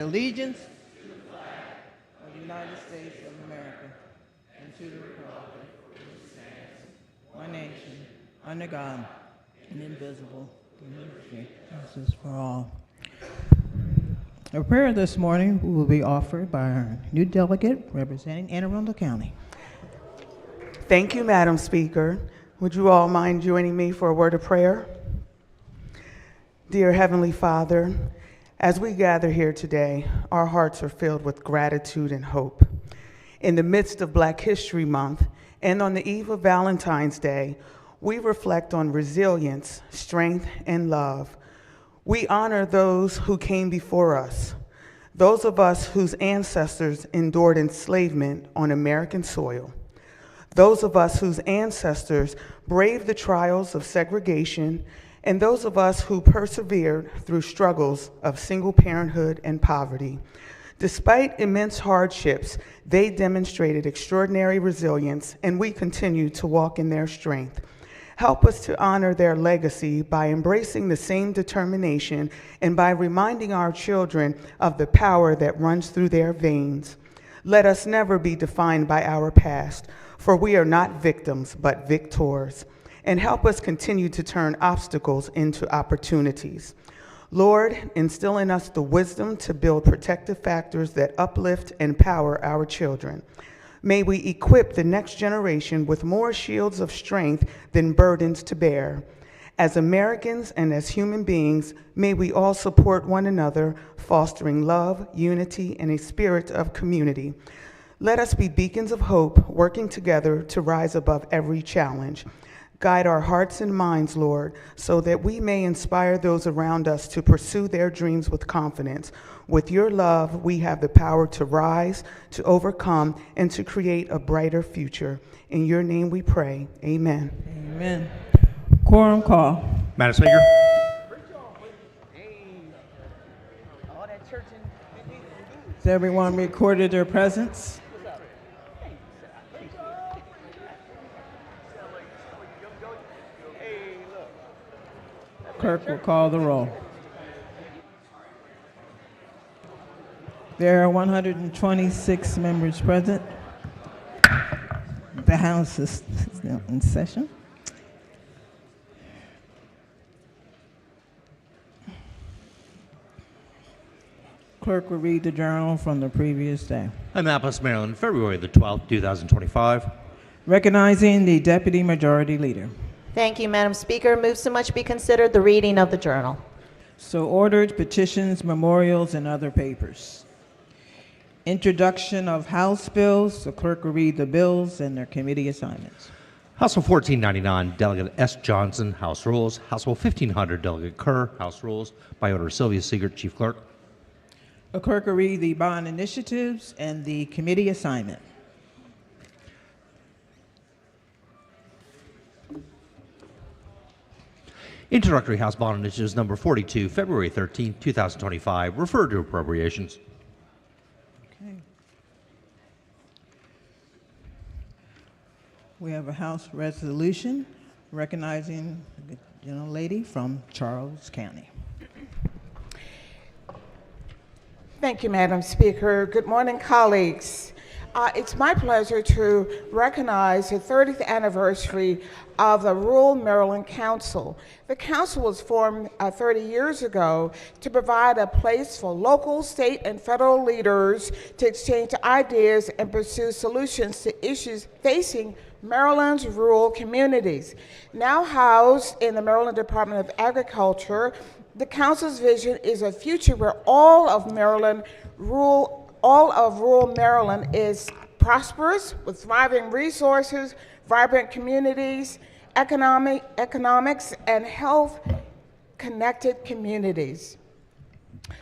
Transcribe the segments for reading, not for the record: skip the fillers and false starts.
Allegiance of the United States of America and to the republic which stands one nation, under God, and indivisible, with liberty and justice for all. A prayer this morning will be offered by our new delegate representing Anne Arundel County. Thank you, Madam Speaker. Would you all mind joining me for a word of prayer? Dear Heavenly Father, as we gather here today, our hearts are filled with gratitude and hope. In the midst of Black History Month and on the eve of Valentine's Day, we reflect on resilience, strength, and love. We honor those who came before us, those of us whose ancestors endured enslavement on American soil, those of us whose ancestors braved the trials of segregation, and those of us who persevered through struggles of single parenthood and poverty. Despite immense hardships, they demonstrated extraordinary resilience, and we continue to walk in their strength. Help us to honor their legacy by embracing the same determination and by reminding our children of the power that runs through their veins. Let us never be defined by our past, for we are not victims, but victors. And help us continue to turn obstacles into opportunities. Lord, instill in us the wisdom to build protective factors that uplift and empower our children. May we equip the next generation with more shields of strength than burdens to bear. As Americans and as human beings, may we all support one another, fostering love, unity, and a spirit of community. Let us be beacons of hope, working together to rise above every challenge. Guide our hearts and minds, Lord, so that we may inspire those around us to pursue their dreams with confidence. With your love, we have the power to rise, to overcome, and to create a brighter future. In your name we pray. Amen. Amen. Quorum call. Madam Speaker. Has everyone recorded their presence? Clerk will call the roll. There are 126 members present. The House is still in session. Clerk will read the journal from the previous day. Annapolis, Maryland, February the 12th, 2025. Recognizing the Deputy Majority Leader. Thank you, Madam Speaker. Move so much be considered the reading of the journal. So ordered. Petitions, memorials, and other papers. Introduction of House bills. The clerk will read the bills and their committee assignments. House Bill 1499, Delegate S. Johnson, House Rules. House Bill 1500, Delegate Kerr, House Rules. By order of Sylvia Siegert, Chief Clerk. The clerk will read the bond initiatives and the committee assignment. Introductory House Bond Initiatives number 42, February 13th, 2025. Referred to appropriations. Okay. We have a House resolution recognizing the gentle lady from Charles County. Thank you, Madam Speaker. Good morning, colleagues. It's my pleasure to recognize the 30th anniversary of the Rural Maryland Council. The council was formed 30 years ago to provide a place for local, state, and federal leaders to exchange ideas and pursue solutions to issues facing Maryland's rural communities. Now housed in the Maryland Department of Agriculture, the council's vision is a future where all of rural Maryland is prosperous with thriving resources, vibrant communities, economics, and health-connected communities.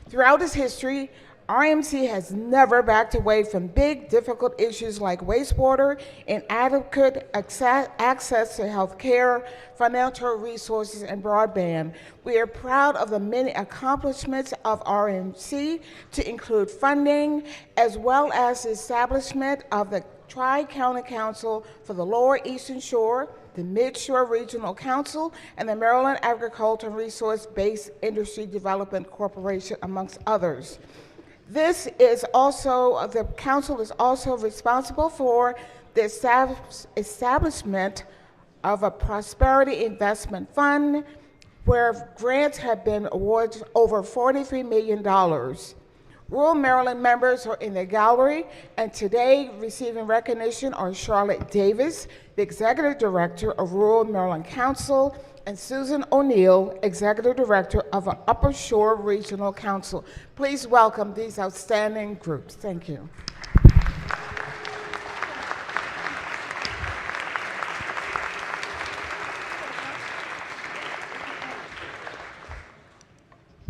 Throughout its history, RMC has never backed away from big, difficult issues like wastewater, inadequate access to health care, financial resources, and broadband. We are proud of the many accomplishments of RMC to include funding, as well as the establishment of the Tri-County Council for the Lower Eastern Shore, the Mid-Shore Regional Council, and the Maryland Agricultural Resource-Based Industry Development Corporation, amongst others. This is also, the council is also responsible for the establishment of a prosperity investment fund where grants have been awarded over $43 million. Rural Maryland members are in the gallery, and today receiving recognition are Charlotte Davis, the Executive Director of Rural Maryland Council, and Susan O'Neill, Executive Director of Upper Shore Regional Council. Please welcome these outstanding groups. Thank you.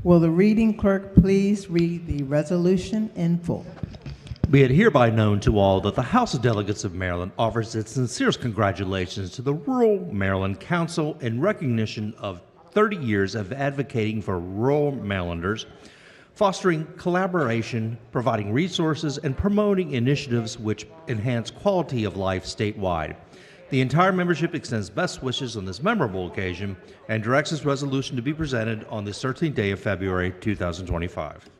Will the reading clerk please read the resolution in full? Be it hereby known to all that the House of Delegates of Maryland offers its sincerest congratulations to the Rural Maryland Council in recognition of 30 years of advocating for rural Marylanders, fostering collaboration, providing resources, and promoting initiatives which enhance quality of life statewide. The entire membership extends best wishes on this memorable occasion and directs this resolution to be presented on the 13th day of February 2025.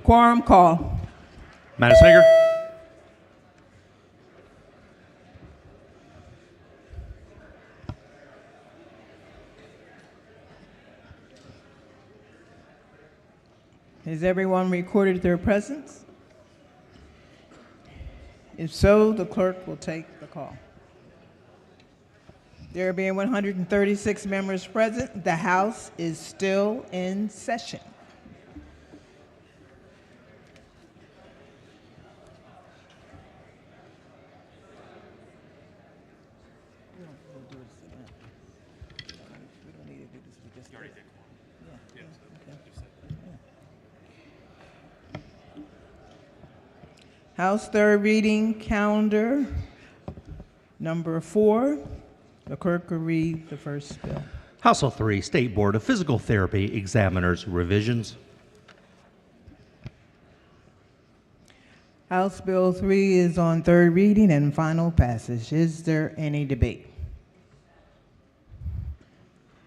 Quorum call. Madam Speaker. Has everyone recorded their presence? If so, the clerk will take the call. There being 136 members present, the House is still in session. House third reading calendar number 4. The clerk will read the first bill. House Bill 3, State Board of Physical Therapy Examiners Revisions. House Bill 3 is on third reading and final passage. Is there any debate?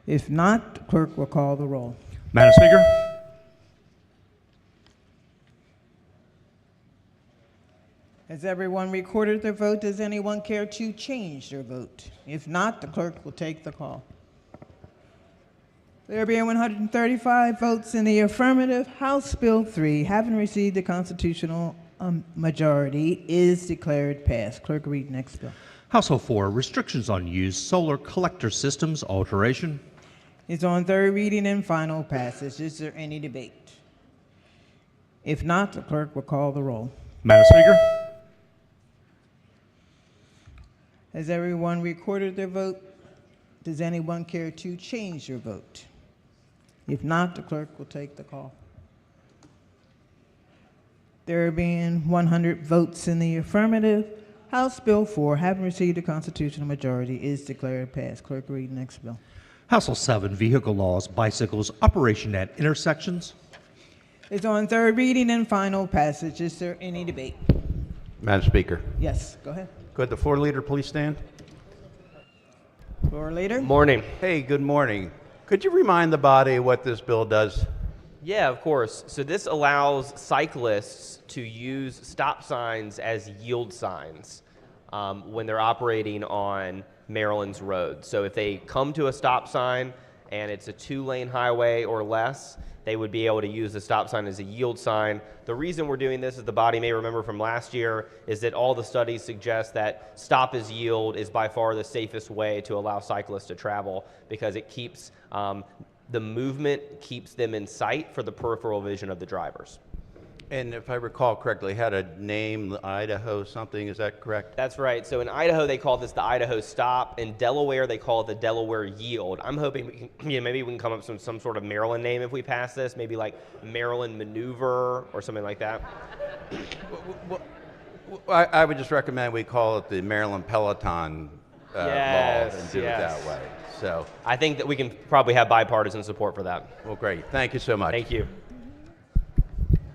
If not, the clerk will call the roll. Madam Speaker. Has everyone recorded their vote? Does anyone care to change their vote? If not, the clerk will take the call. There being 135 votes in the affirmative, House Bill 3, having received the constitutional majority, is declared passed. Clerk, read next bill. House Bill 4, Restrictions on Used Solar Collector Systems Alteration. It's on third reading and final passage. Is there any debate? If not, the clerk will call the roll. Madam Speaker. Has everyone recorded their vote? Does anyone care to change their vote? If not, the clerk will take the call. There being 100 votes in the affirmative, House Bill 4, having received a constitutional majority, is declared passed. Clerk, read next bill. House Bill 7, Vehicle Laws, Bicycles, Operation at Intersections. It's on third reading and final passage. Is there any debate? Madam Speaker, Yes, go ahead. could the floor leader please stand? Floor leader? Morning. Hey, good morning. Could you remind the body what this bill does? Yeah, of course. So this allows cyclists to use stop signs as yield signs when they're operating on Maryland's roads. So if they come to a stop sign and it's a 2-lane highway or less, they would be able to use the stop sign as a yield sign. The reason we're doing this, as the body may remember from last year, is that all the studies suggest that stop as yield is by far the safest way to allow cyclists to travel, because it keeps the movement keeps them in sight for the peripheral vision of the drivers. And if I recall correctly, it had a name, Idaho something, is that correct? That's right. So in Idaho, they call this the Idaho stop. In Delaware, they call it the Delaware yield. I'm hoping we can, maybe we can come up with some sort of Maryland name if we pass this, maybe like Maryland maneuver or something like that. I would just recommend we call it the Maryland Peloton law and do it that way. So, I think that we can probably have bipartisan support for that. well, great. Thank you so much. Thank you.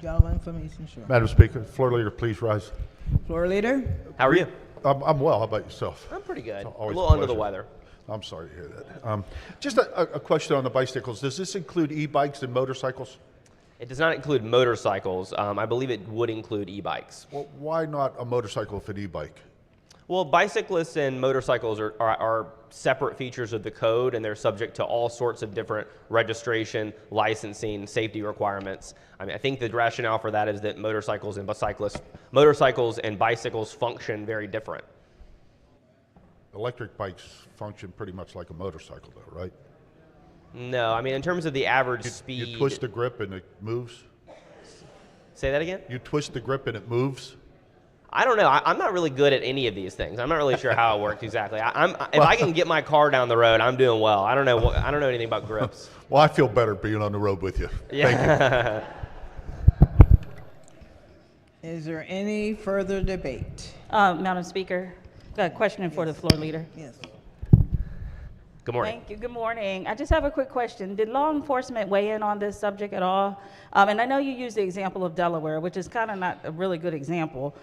Gentleman from Eastern Shore. Madam Speaker, Floor Leader, please rise. Floor Leader. How are you? I'm well. How about yourself? I'm pretty good. A always little a under the pleasure. weather. I'm sorry to hear that. Just a question on the bicycles. Does this include e-bikes and motorcycles? It does not include motorcycles. I believe it would include e-bikes. Well, why not a motorcycle if an e-bike? Well, bicyclists and motorcycles are separate features of the code, and they're subject to all sorts of different registration, licensing, safety requirements. I mean, I think the rationale for that is that motorcycles and bicycles function very different. Electric bikes function pretty much like a motorcycle, though, right? No, I mean, in terms of the average speed. You twist the grip and it moves? Say that again? You twist the grip and it moves? I don't know. I'm not really good at any of these things. I'm not really sure how it works exactly. If I can get my car down the road, I'm doing well. I don't know anything about grips. Well, I feel better being on the road with you. Yeah. Thank you. Is there any further debate? Madam Speaker, got a question for the floor leader. Yes. Good morning. Thank you. Good morning. I just have a quick question. Did law enforcement weigh in on this subject at all? And I know you used the example of Delaware, which is kind of not a really good example,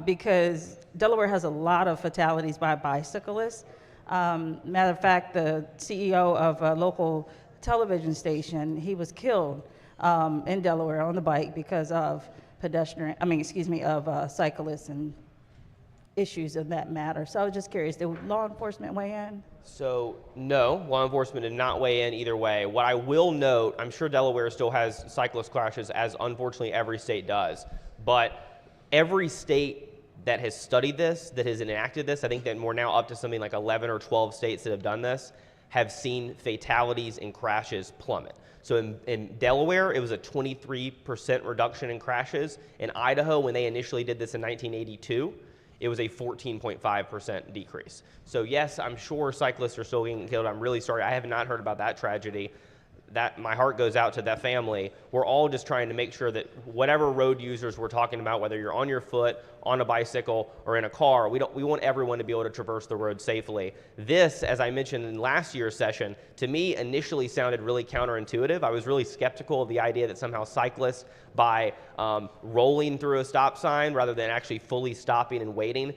because Delaware has a lot of fatalities by bicyclists. Matter of fact, the CEO of a local television station, he was killed in Delaware on the bike because of cyclists and issues of that matter. So I was just curious, did law enforcement weigh in? So, no, law enforcement did not weigh in either way. What I will note, I'm sure Delaware still has cyclist crashes, as unfortunately every state does. But every state that has studied this, that has enacted this, I think that we're now up to something like 11 or 12 states that have done this, have seen fatalities and crashes plummet. So in Delaware, it was a 23% reduction in crashes. In Idaho, when they initially did this in 1982, it was a 14.5% decrease. So yes, I'm sure cyclists are still getting killed. I'm really sorry. I have not heard about that tragedy. That my heart goes out to that family. We're all just trying to make sure that whatever road users we're talking about, whether you're on your foot, on a bicycle, or in a car, we want everyone to be able to traverse the road safely. This, as I mentioned in last year's session, to me initially sounded really counterintuitive. I was really skeptical of the idea that somehow cyclists, by rolling through a stop sign rather than actually fully stopping and waiting,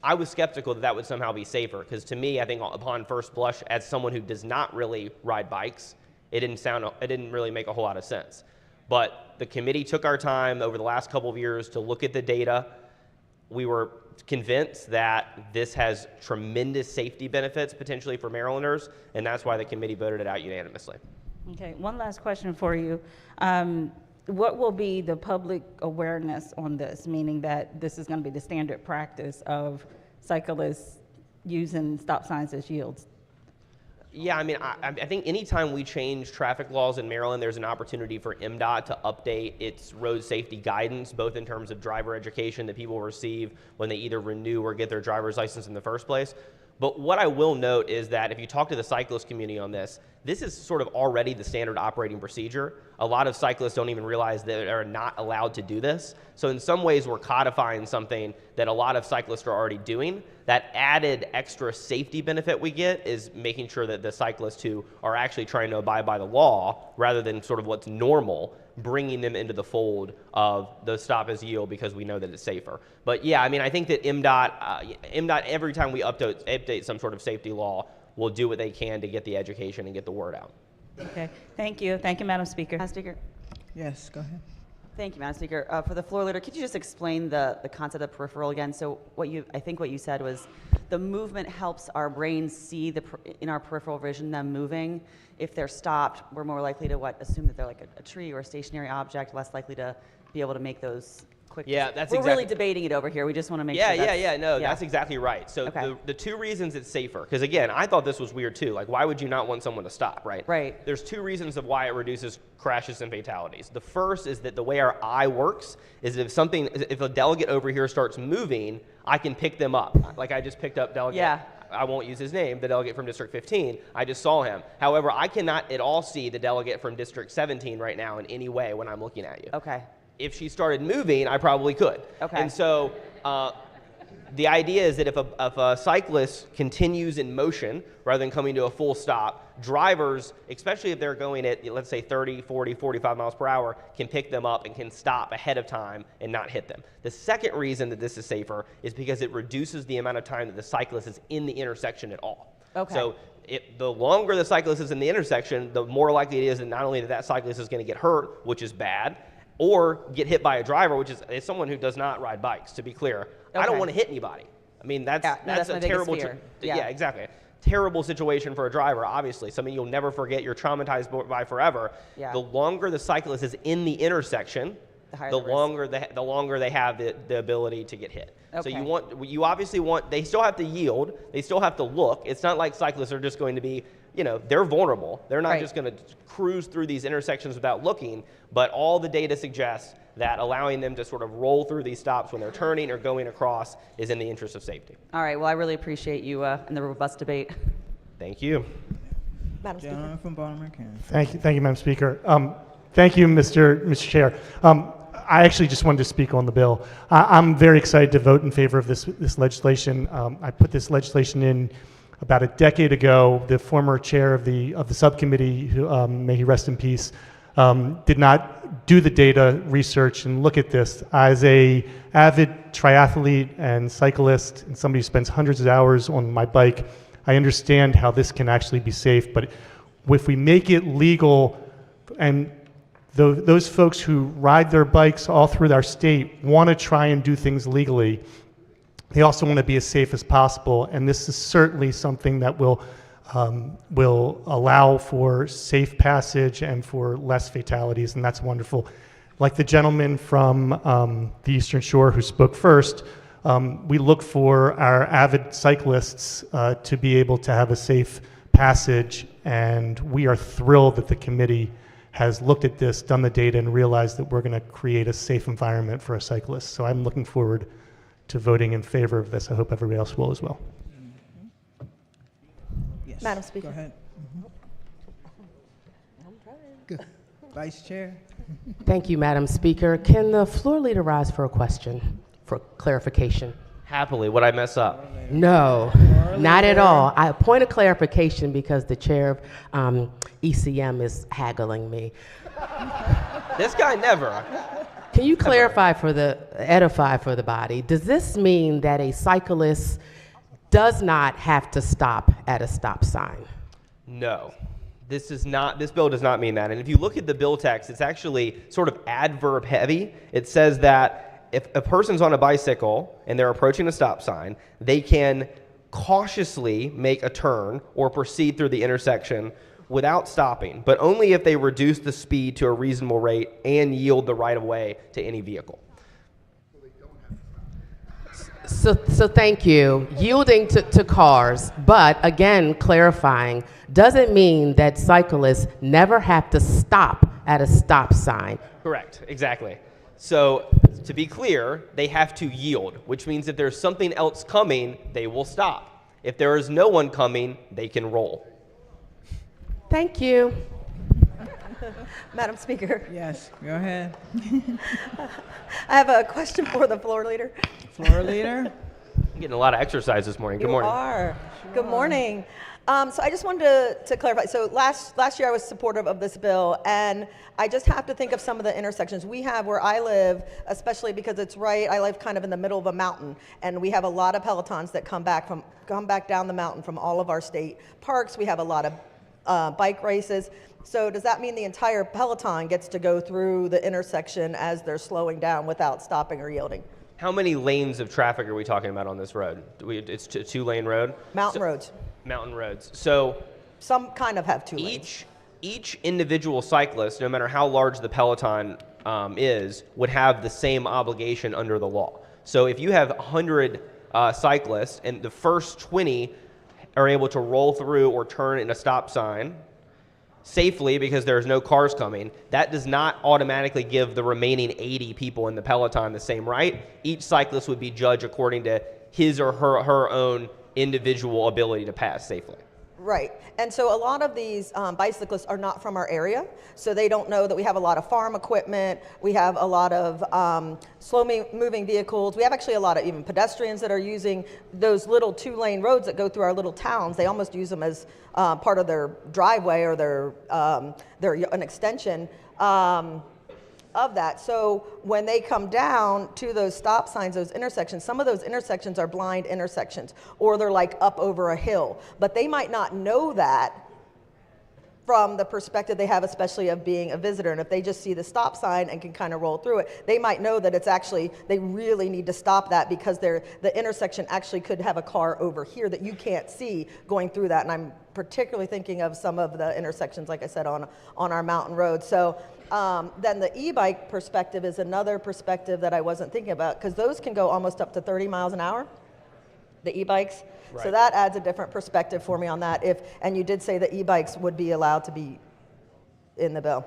I was skeptical that that would somehow be safer, because to me, I think upon first blush, as someone who does not really ride bikes, it didn't really make a whole lot of sense. But the committee took our time over the last couple of years to look at the data. We were convinced that this has tremendous safety benefits potentially for Marylanders, and that's why the committee voted it out unanimously. Okay, one last question for you. What will be the public awareness on this, meaning that this is going to be the standard practice of cyclists using stop signs as yields? Yeah, I mean, I think anytime we change traffic laws in Maryland, there's an opportunity for MDOT to update its road safety guidance, both in terms of driver education that people receive when they either renew or get their driver's license in the first place. But what I will note is that if you talk to the cyclist community on this, this is sort of already the standard operating procedure. A lot of cyclists don't even realize that they're not allowed to do this. So in some ways, we're codifying something that a lot of cyclists are already doing. That added extra safety benefit we get is making sure that the cyclists who are actually trying to abide by the law, rather than sort of what's normal, bringing them into the fold of the stop as yield because we know that it's safer. But yeah, I mean, I think that MDOT every time we update some sort of safety law, will do what they can to get the education and get the word out. Okay, thank you. Thank you, Madam Speaker. Madam Speaker. Yes, go ahead. Thank you, Madam Speaker. For the floor leader, could you just explain the concept of peripheral again? So I think what you said was the movement helps our brains see in our peripheral vision them moving. If they're stopped, we're more likely to assume that they're like a tree or a stationary object, less likely to be able to make those quick. Yeah, that's We're really exactly- debating it over here. We just want to make Yeah, sure. no, that's exactly right. So Okay. the two reasons it's safer, because again, I thought this was weird too. Like, why would you not want someone to stop, right? Right. There's two reasons of why it reduces crashes and fatalities. The first is that the way our eye works is if a delegate over here starts moving, I can pick them up. Like I just picked up delegate. Yeah. I won't use his name, the delegate from District 15. I just saw him. However, I cannot at all see the delegate from District 17 right now in any way when I'm looking at you. Okay. If she started moving, I probably could. Okay. And so the idea is that if a cyclist continues in motion rather than coming to a full stop, drivers, especially if they're going at, let's say, 30, 40, 45 miles per hour, can pick them up and can stop ahead of time and not hit them. The second reason that this is safer is because it reduces the amount of time that the cyclist is in the intersection at all. Okay. So the longer the cyclist is in the intersection, the more likely it is that not only that cyclist is going to get hurt, which is bad, or get hit by a driver, which is someone who does not ride bikes, to be clear. I don't Okay. want to hit anybody. I mean, that's Yeah, no, that's my a biggest terrible, fear. yeah, exactly. Terrible situation for a driver, obviously. Something you'll never forget, you're traumatized by forever. Yeah. The longer the cyclist is in the intersection, The higher the the risk. longer they have the ability to get hit. So Okay. you obviously want, they still have to yield, they still have to look. It's not like cyclists are just going to be, they're vulnerable. They're not Right. just going to cruise through these intersections without looking, but all the data suggests that allowing them to sort of roll through these stops when they're turning or going across is in the interest of safety. All right. Well, I really appreciate you and the robust debate. Thank you. Madam Speaker. Gentleman from Baltimore County. Thank you, Madam Speaker. Thank you, Mr. Chair. I actually just wanted to speak on the bill. I'm very excited to vote in favor of this legislation. I put this legislation in about a decade ago. The former chair of the subcommittee, who, may he rest in peace, did not do the data research and look at this. As a avid triathlete and cyclist and somebody who spends hundreds of hours on my bike, I understand how this can actually be safe. But if we make it legal, and those folks who ride their bikes all through our state want to try and do things legally, they also want to be as safe as possible. And this is certainly something that will allow for safe passage and for less fatalities, and that's wonderful. Like the gentleman from the Eastern Shore who spoke first, we look for our avid cyclists to be able to have a safe passage, and we are thrilled that the committee has looked at this, done the data, and realized that we're going to create a safe environment for our cyclists. So I'm looking forward to voting in favor of this. I hope everybody else will as well. Yes. Madam Speaker. Go ahead. Good. Vice Chair. Thank you, Madam Speaker. Can the floor leader rise for a question, for clarification? Happily, would I mess up? No, not at all. I point of clarification because the chair of ECM is haggling me. This guy never. Can you clarify edify for the body? Does this mean that a cyclist does not have to stop at a stop sign? No. This bill does not mean that. And if you look at the bill text, it's actually sort of adverb heavy. It says that if a person's on a bicycle and they're approaching a stop sign, they can cautiously make a turn or proceed through the intersection without stopping, but only if they reduce the speed to a reasonable rate and yield the right of way to any vehicle. So thank you. Yielding to cars, but again, clarifying, doesn't mean that cyclists never have to stop at a stop sign. Correct, exactly. So to be clear, they have to yield, which means if there's something else coming, they will stop. If there is no one coming, they can roll. Thank you. Madam Speaker, Yes, go ahead. I have a question for the floor leader. Floor leader. I'm getting a lot of exercise this morning. Good morning. You are. Good morning. So I just wanted to clarify. So last year I was supportive of this bill, and I just have to think of some of the intersections we have where I live, especially because it's right. I live kind of in the middle of a mountain, and we have a lot of Pelotons that come back down the mountain from all of our state parks. We have a lot of bike races. So does that mean the entire Peloton gets to go through the intersection as they're slowing down without stopping or yielding? How many lanes of traffic are we talking about on this road? It's a 2-lane road? Mountain roads. Mountain roads. So Some kind of have 2 lanes. each individual cyclist, no matter how large the peloton is, would have the same obligation under the law. So if you have 100 cyclists and the first 20 are able to roll through or turn in a stop sign safely because there's no cars coming, that does not automatically give the remaining 80 people in the peloton the same right. Each cyclist would be judged according to his or her own individual ability to pass safely. Right. And so a lot of these bicyclists are not from our area, so they don't know that we have a lot of farm equipment, we have a lot of slow-moving vehicles, we have actually a lot of even pedestrians that are using those little 2-lane roads that go through our little towns. They almost use them as part of their driveway or their an extension of that. So when they come down to those stop signs, those intersections, some of those intersections are blind intersections, or they're like up over a hill. But they might not know that from the perspective they have, especially of being a visitor. And if they just see the stop sign and can kind of roll through it, they might know that it's actually, they really need to stop that because the intersection actually could have a car over here that you can't see going through that. And I'm particularly thinking of some of the intersections, like I said, on our mountain roads. So then the e-bike perspective is another perspective that I wasn't thinking about, because those can go almost up to 30 miles an hour, the e-bikes. Right. So that adds a different perspective for me on that. And you did say that e-bikes would be allowed to be in the bill.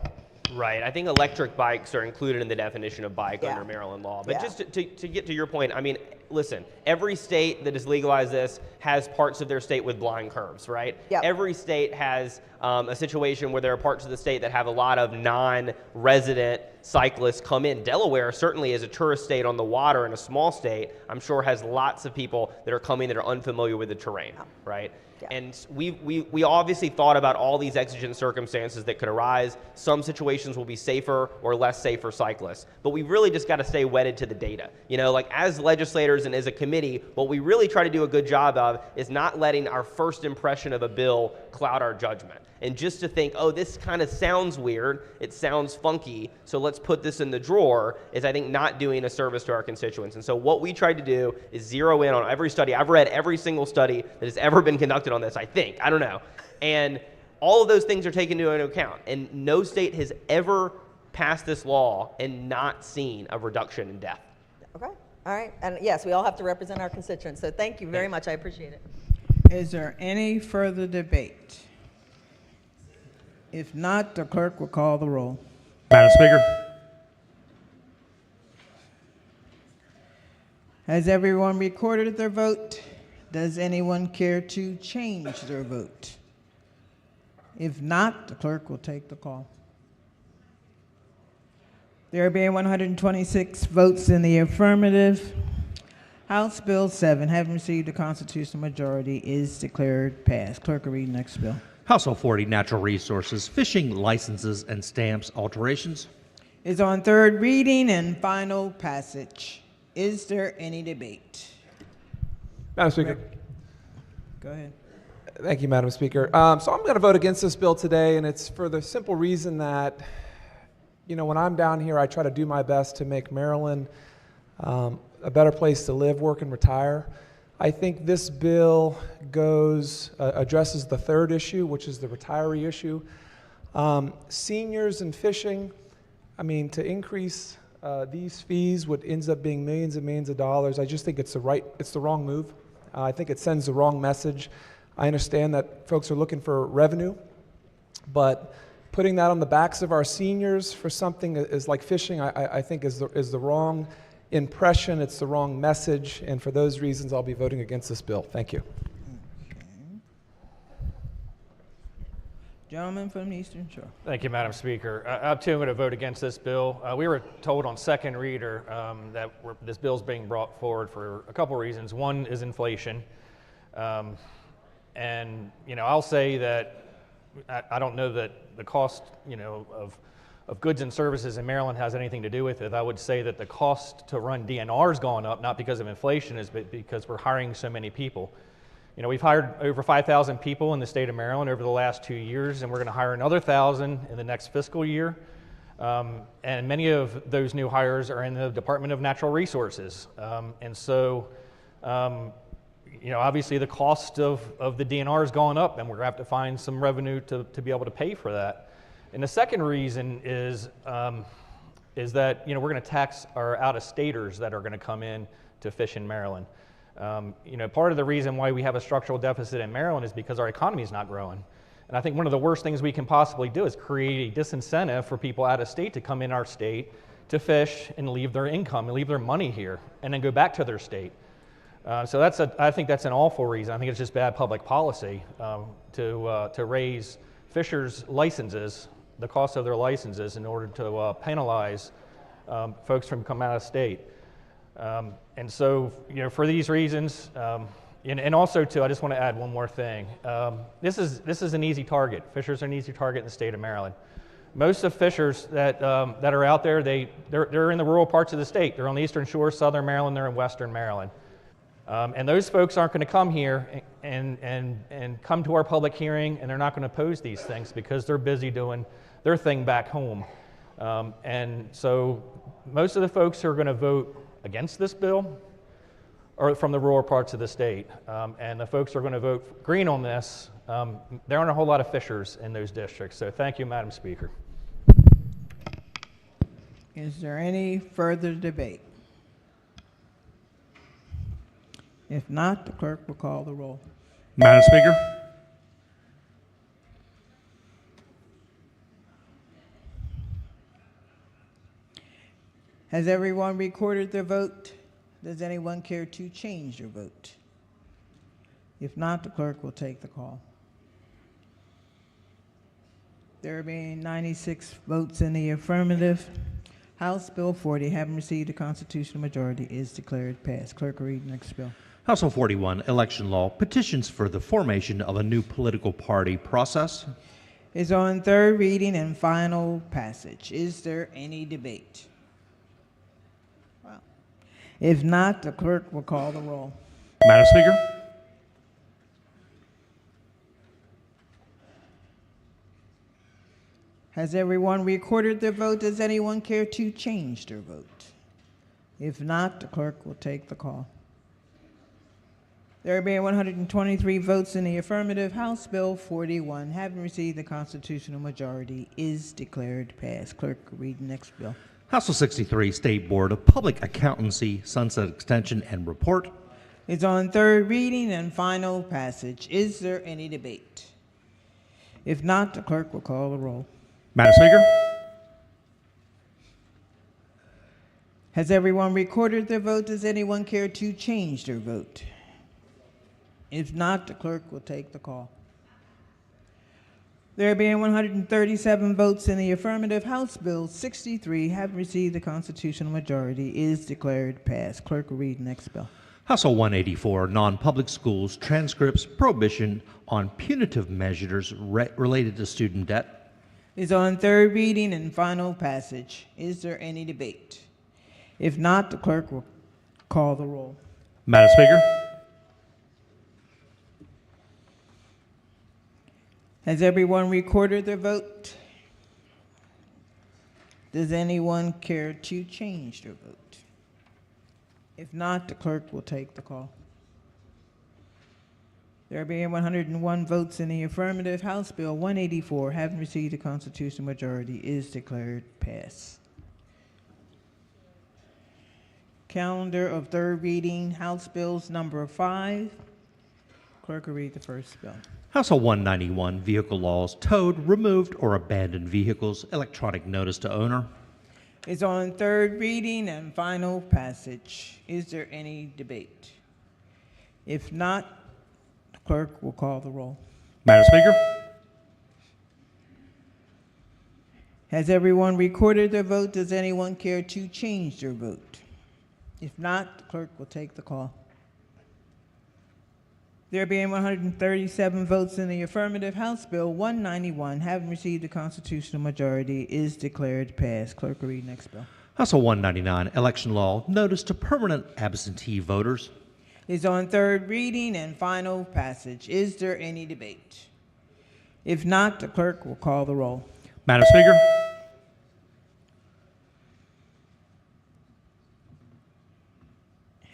Right. I think electric bikes are included in the definition of bike under Maryland law. But just to get to your point, I mean, listen, every state that has legalized this has parts of their state with blind curves, right? Yep. Every state has a situation where there are parts of the state that have a lot of non-resident cyclists come in. Delaware certainly is a tourist state on the water and a small state, I'm sure has lots of people that are coming that are unfamiliar with the terrain, right? Yeah. And we obviously thought about all these exigent circumstances that could arise. Some situations will be safer or less safe for cyclists. But we really just got to stay wedded to the data. You know, like as legislators and as a committee, what we really try to do a good job of is not letting our first impression of a bill cloud our judgment. And just to think, oh, this kind of sounds weird, it sounds funky, so let's put this in the drawer, is I think not doing a service to our constituents. And so what we tried to do is zero in on every study. I've read every single study that has ever been conducted on this, I think. I don't know. And all of those things are taken into account. And no state has ever passed this law and not seen a reduction in death. Okay. All right. And yes, we all have to represent our constituents. So thank you very much. I appreciate it. Is there any further debate? If not, the clerk will call the roll. Madam Speaker. Has everyone recorded their vote? Does anyone care to change their vote? If not, the clerk will take the call. There being 126 votes in the affirmative, House Bill 7, having received a constitutional majority, is declared passed. Clerk will read the next bill. House Bill 40, Natural Resources, Fishing Licenses and Stamps Alterations. Is on third reading and final passage. Is there any debate? Madam Speaker. Go ahead. Thank you, Madam Speaker. So I'm going to vote against this bill today, and it's for the simple reason that, you know, when I'm down here, I try to do my best to make Maryland a better place to live, work, and retire. I think this bill addresses the third issue, which is the retiree issue. Seniors and fishing, I mean, to increase these fees, what ends up being millions and millions of dollars, I just think it's the wrong move. I think it sends the wrong message. I understand that folks are looking for revenue, but putting that on the backs of our seniors for something is like fishing, I think is the wrong impression, it's the wrong message, and for those reasons I'll be voting against this bill. Thank you. Okay. Gentleman from the Eastern Shore. Thank you, Madam Speaker. I'm too going to vote against this bill. We were told on second reader that this bill is being brought forward for a couple reasons. One is inflation. And, you know, I'll say that I don't know that the cost, you know, of goods and services in Maryland has anything to do with it. I would say that the cost to run DNR has gone up, not because of inflation, but because we're hiring so many people. You know, we've hired over 5,000 people in the state of Maryland over the last 2 years, and we're going to hire another 1,000 in the next fiscal year. And many of those new hires are in the Department of Natural Resources. And so, obviously the cost of the DNR has gone up, and we're going to have to find some revenue to be able to pay for that. And the second reason is that we're going to tax our out-of-staters that are going to come in to fish in Maryland. Part of the reason why we have a structural deficit in Maryland is because our economy is not growing. And I think one of the worst things we can possibly do is create a disincentive for people out of state to come in our state to fish and leave their income and leave their money here and then go back to their state. So I think that's an awful reason. I think it's just bad public policy to raise fishers' licenses, the cost of their licenses, in order to penalize folks from coming out of state. And so, for these reasons, and also too, I just want to add one more thing. This is an easy target. Fishers are an easy target in the state of Maryland. Most of fishers that are out there, they're in the rural parts of the state. They're on the Eastern Shore, Southern Maryland, they're in Western Maryland. And those folks aren't going to come here and come to our public hearing, and they're not going to oppose these things because they're busy doing their thing back home. And so most of the folks who are going to vote against this bill are from the rural parts of the state. And the folks who are going to vote green on this, there aren't a whole lot of fishers in those districts. So thank you, Madam Speaker. Is there any further debate? If not, the clerk will call the roll. Madam Speaker? Has everyone recorded their vote? Does anyone care to change their vote? If not, the clerk will take the call. There being 96 votes in the affirmative, House Bill 40, having received a constitutional majority, is declared passed. Clerk will read the next bill. House Bill 41, Election Law, petitions for the formation of a new political party process. Is on third reading and final passage. Is there any debate? Well, if not, the clerk will call the roll. Madam Speaker? Has everyone recorded their vote? Does anyone care to change their vote? If not, the clerk will take the call. There being 123 votes in the affirmative, House Bill 41, having received the constitutional majority, is declared passed. Clerk, read the next bill. House Bill 63, State Board of Public Accountancy, Sunset Extension and Report. It's on third reading and final passage. Is there any debate? If not, the clerk will call the roll. Madam Speaker? Has everyone recorded their vote? Does anyone care to change their vote? If not, the clerk will take the call. There being 137 votes in the affirmative, House Bill 63, having received the constitutional majority, is declared passed. Clerk will read the next bill. House Bill 184, Non-Public Schools Transcripts Prohibition on Punitive Measures Related to Student Debt. Is on third reading and final passage. Is there any debate? If not, the clerk will call the roll. Madam Speaker? Has everyone recorded their vote? Does anyone care to change their vote? If not, the clerk will take the call. There being 101 votes in the affirmative, House Bill 184, having received a constitutional majority, is declared passed. Calendar of third reading, House Bills number 5. Clerk will read the first bill. House Bill 191, Vehicle Laws, Towed, Removed, or Abandoned Vehicles, Electronic Notice to Owner. Is on third reading and final passage. Is there any debate? If not, the clerk will call the roll. Madam Speaker? Has everyone recorded their vote? Does anyone care to change their vote? If not, the clerk will take the call. There being 137 votes in the affirmative, House Bill 191, having received a constitutional majority, is declared passed. Clerk will read next bill. House Bill 199, Election Law, Notice to Permanent Absentee Voters. Is on third reading and final passage. Is there any debate? If not, the clerk will call the roll. Madam Speaker?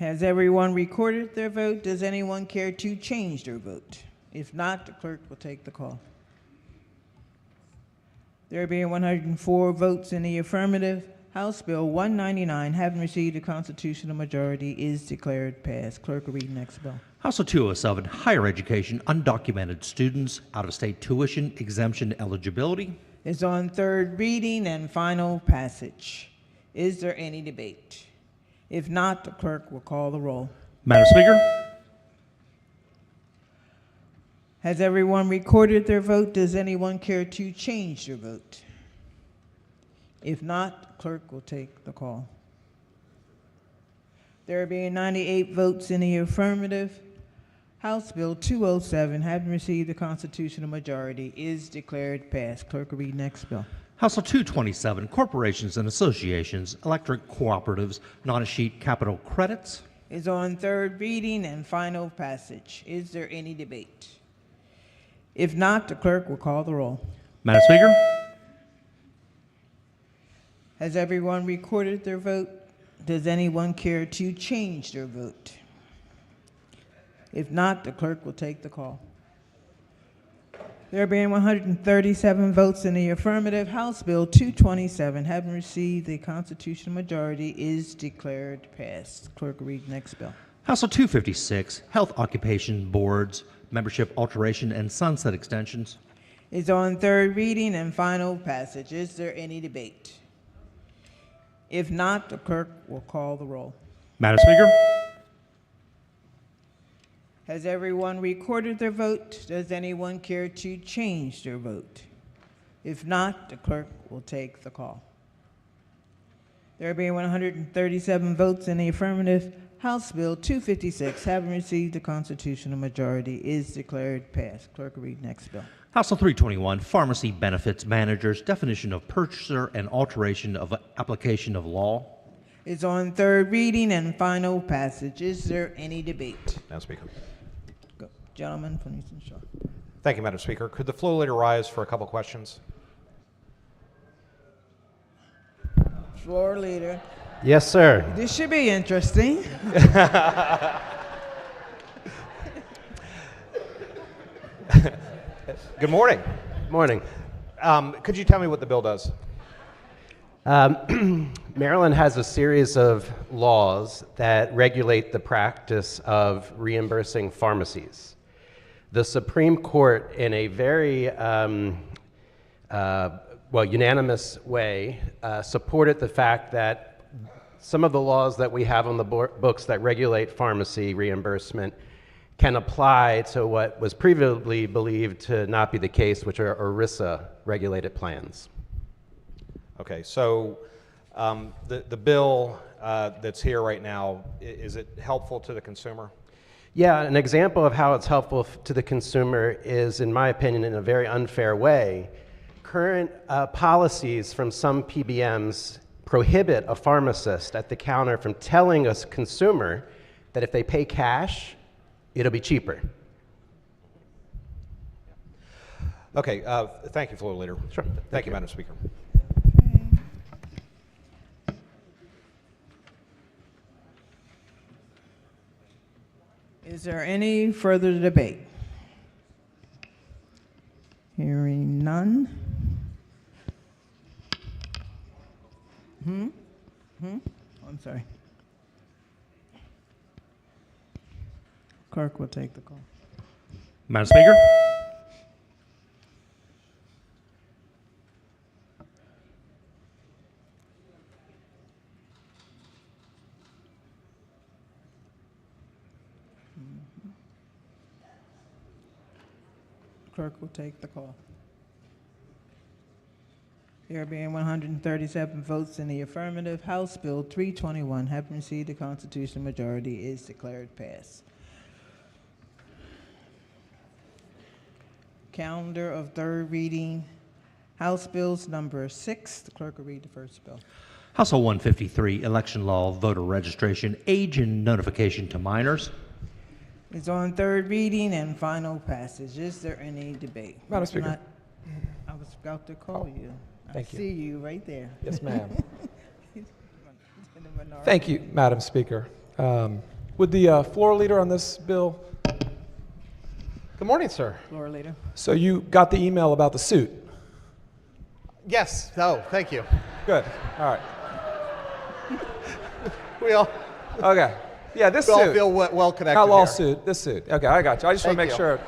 Has everyone recorded their vote? Does anyone care to change their vote? If not, the clerk will take the call. There being 104 votes in the affirmative, House Bill 199, having received a constitutional majority, is declared passed. Clerk will read the next bill. House Bill 207, Higher Education Undocumented Students Out-of-State Tuition Exemption Eligibility. Is on third reading and final passage. Is there any debate? If not, the clerk will call the roll. Madam Speaker, Has everyone recorded their vote? Does anyone care to change their vote? If not, the clerk will take the call. There being 98 votes in the affirmative, House Bill 207, having received a constitutional majority, is declared passed. Clerk will read next bill. House Bill 227, Corporations and Associations, Electric Cooperatives, Non-Sheet Capital Credits. Is on third reading and final passage. Is there any debate? If not, the clerk will call the roll. Madam Speaker, Has everyone recorded their vote? Does anyone care to change their vote? If not, the clerk will take the call. There being 137 votes in the affirmative, House Bill 227, having received the constitutional majority, is declared passed. Clerk will read the next bill. House Bill 256, Health Occupation Boards, Membership Alteration and Sunset Extensions. Is on third reading and final passage. Is there any debate? If not, the clerk will call the roll. Madam Speaker, Has everyone recorded their vote? Does anyone care to change their vote? If not, the clerk will take the call. There being 137 votes in the affirmative, House Bill 256, having received the constitutional majority, is declared passed. Clerk will read next bill. House Bill 321, Pharmacy Benefits Managers, Definition of Purchaser and Alteration of Application of Law. It's on third reading and final passage. Is there any debate? Madam Speaker. Go. Gentleman from Eastern Shore. Thank you, Madam Speaker. Could the floor leader rise for a couple questions? Floor leader. Yes, sir. This should be interesting. Good morning. Morning. Could you tell me what the bill does? Maryland has a series of laws that regulate the practice of reimbursing pharmacies. The Supreme Court, in a very unanimous way, supported the fact that some of the laws that we have on the books that regulate pharmacy reimbursement can apply to what was previously believed to not be the case, which are ERISA regulated plans. Okay, so the bill that's here right now, is it helpful to the consumer? Yeah, an example of how it's helpful to the consumer is, in my opinion, in a very unfair way. Current policies from some PBMs prohibit a pharmacist at the counter from telling a consumer that if they pay cash, it'll be cheaper. Okay, thank you, Floor Leader. Sure. Thank you, Madam Speaker. Is there any further debate? Hearing none. I'm sorry. Clerk will take the call. Madam Speaker, Clerk will take the call. There being 137 votes in the affirmative, House Bill 321, having received the constitutional majority, is declared passed. Calendar of third reading, House Bills number 6. The clerk will read the first bill. House Bill 153, Election Law, Voter Registration, Age and Notification to Minors. It's on third reading and final passage. Is there any debate? Madam Speaker. I was about to call you. Thank you. I see you right there. Yes, ma'am. Thank you, Madam Speaker. Would the floor leader on this bill? Good morning, sir. Floor leader. So you got the email about the suit? Yes. Oh, thank you. Good. All right. We all. Okay. Yeah, this we suit. all feel well connected. Not here. lawsuit. This suit. Okay, I got you. I just want to Thank make you. sure.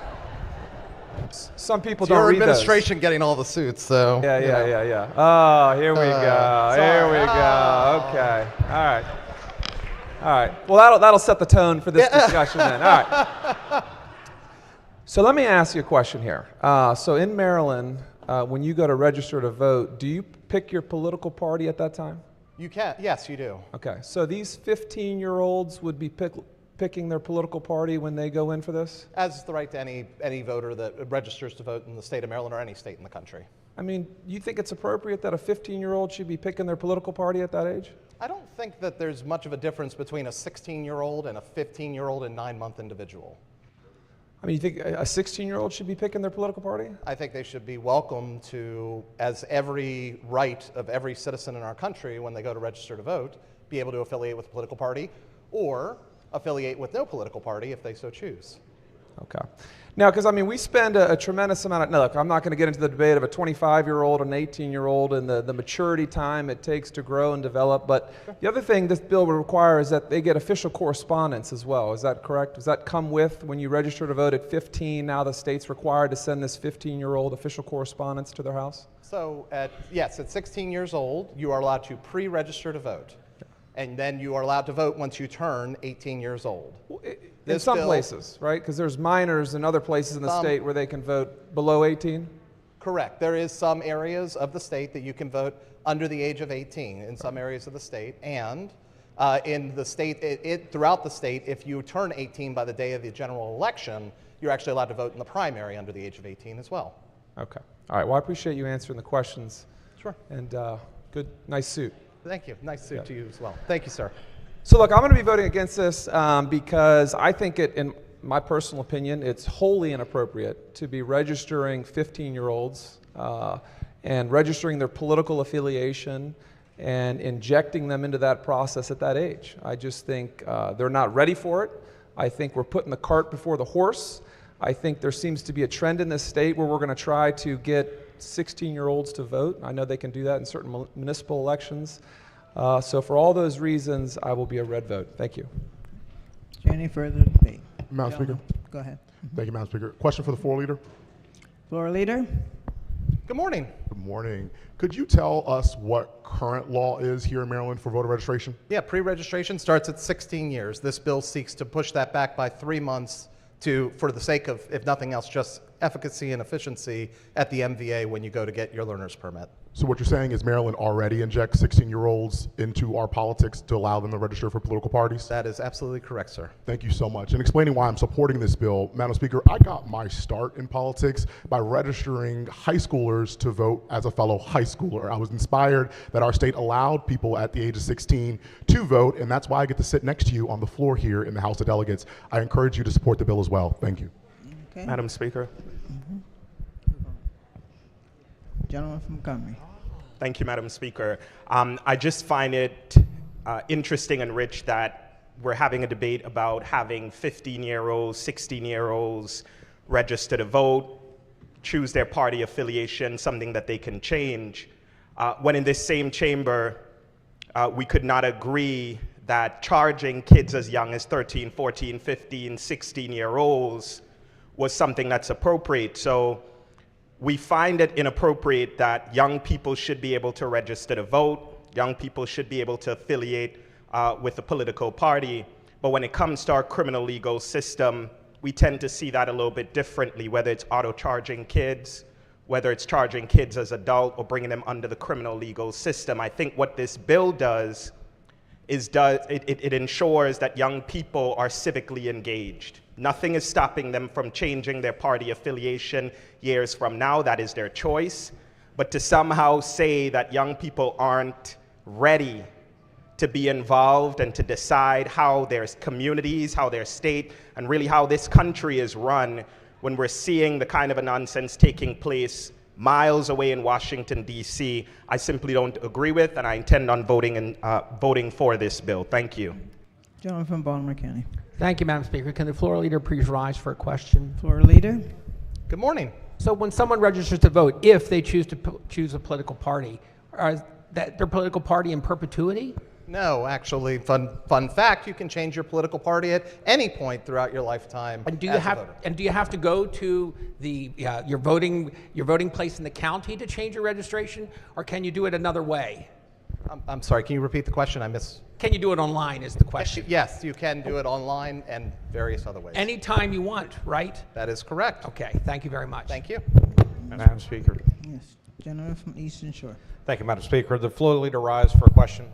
Some people It's don't your read those. administration getting all the suits, so. Yeah, you yeah, know. yeah, yeah. Oh, here we go. sorry. Here we go. Okay. All right. All right. Well, that'll set the tone for this discussion then. All right. So let me ask you a question here. So in Maryland, when you go to register to vote, do you pick your political party at that time? You can. Yes, you do. Okay. So these 15-year-olds would be picking their political party when they go in for this? As the right to any voter that registers to vote in the state of Maryland or any state in the country. I mean, you think it's appropriate that a 15-year-old should be picking their political party at that age? I don't think that there's much of a difference between a 16-year-old and a 15-year-old and 9-month individual. I mean, you think a 16-year-old should be picking their political party? I think they should be welcome to, as every right of every citizen in our country when they go to register to vote, be able to affiliate with a political party or affiliate with no political party if they so choose. Okay. Now, because I mean, we spend a tremendous amount of, no, look, I'm not going to get into the debate of a 25-year-old and an 18-year-old and the maturity time it takes to grow and develop, but the other thing this bill would require is that they get official correspondence as well. Is that correct? Does that come with when you register to vote at 15? Now the state's required to send this 15-year-old official correspondence to their house? So, at 16 years old, you are allowed to pre-register to vote. And then you are allowed to vote once you turn 18 years old. In some places, right? Because there's minors in other places in the state where they can vote below 18? Correct. There is some areas of the state that you can vote under the age of 18 in some areas of the state. And in the state, throughout the state, if you turn 18 by the day of the general election, you're actually allowed to vote in the primary under the age of 18 as well. Okay. All right. Well, I appreciate you answering the questions. Sure. And good, nice suit. Thank you. Nice suit to you as well. Thank you, sir. So look, I'm going to be voting against this because I think in my personal opinion, it's wholly inappropriate to be registering 15-year-olds and registering their political affiliation and injecting them into that process at that age. I just think they're not ready for it. I think we're putting the cart before the horse. I think there seems to be a trend in this state where we're going to try to get 16-year-olds to vote. I know they can do that in certain municipal elections. So for all those reasons, I will be a red vote. Thank you. Is there any further debate? Madam Speaker. Go ahead. Thank you, Madam Speaker. Question for the floor leader. Floor leader. Good morning. Good morning. Could you tell us what current law is here in Maryland for voter registration? Yeah, pre-registration starts at 16 years. This bill seeks to push that back by 3 months for the sake of, if nothing else, just efficacy and efficiency at the MVA when you go to get your learner's permit. So what you're saying is Maryland already injects 16-year-olds into our politics to allow them to register for political parties? That is absolutely correct, sir. Thank you so much. And explaining why I'm supporting this bill, Madam Speaker, I got my start in politics by registering high schoolers to vote as a fellow high schooler. I was inspired that our state allowed people at the age of 16 to vote, and that's why I get to sit next to you on the floor here in the House of Delegates. I encourage you to support the bill as well. Thank you. Okay. Madam Speaker. Gentleman from Montgomery. Thank you, Madam Speaker. I just find it interesting and rich that we're having a debate about having 15-year-olds, 16-year-olds register to vote, choose their party affiliation, something that they can change, when in this same chamber, we could not agree that charging kids as young as 13, 14, 15, 16-year-olds was something that's appropriate. So we find it inappropriate that young people should be able to register to vote, young people should be able to affiliate with a political party, but when it comes to our criminal legal system, we tend to see that a little bit differently, whether it's auto-charging kids, whether it's charging kids as adults or bringing them under the criminal legal system. I think what this bill does is it ensures that young people are civically engaged. Nothing is stopping them from changing their party affiliation years from now. That is their choice. But to somehow say that young people aren't ready to be involved and to decide how their communities, how their state, and really how this country is run when we're seeing the kind of a nonsense taking place miles away in Washington, D.C., I simply don't agree with, and I intend on voting for this bill. Thank you. Gentleman from Baltimore County. Thank you, Madam Speaker. Can the floor leader please rise for a question? Floor leader. Good morning. So when someone registers to vote, if they choose to choose a political party, is that their political party in perpetuity? No, actually, fun fact, you can change your political party at any point throughout your lifetime. And do you as a have voter. and do you have to go to the your voting place in the county to change your registration, or can you do it another way? I'm sorry, can you repeat the question? I missed. Can you do it online is the question. Yes, you can do it online and various other ways. Anytime you want, right? That is correct. Okay, thank you very much. Thank you. Madam Speaker. Yes. Gentleman from Eastern Shore. Thank you, Madam Speaker. The floor leader rise for a question.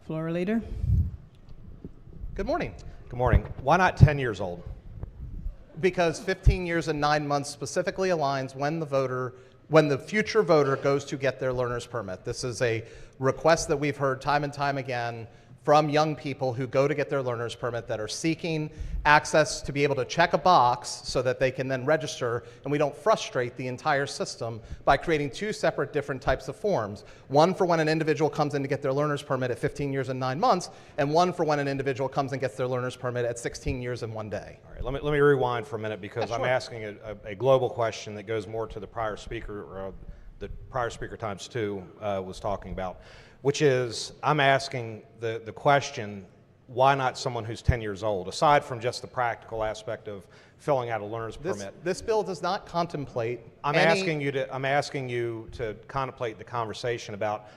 Floor leader. Good morning. Good morning. Why not 10 years old? Because 15 years and 9 months specifically aligns when the future voter goes to get their learner's permit. This is a request that we've heard time and time again from young people who go to get their learner's permit that are seeking access to be able to check a box so that they can then register, and we don't frustrate the entire system by creating 2 separate different types of forms. One for when an individual comes in to get their learner's permit at 15 years and 9 months, and one for when an individual comes and gets their learner's permit at 16 years and 1 day. All right, let me rewind for a minute because Yeah, I'm sure. asking a global question that goes more to the prior speaker, times 2 was talking about, which is I'm asking the question, why not someone who's 10 years old, aside from just the practical aspect of filling out a learner's permit? This bill does not contemplate I'm asking you to contemplate the conversation about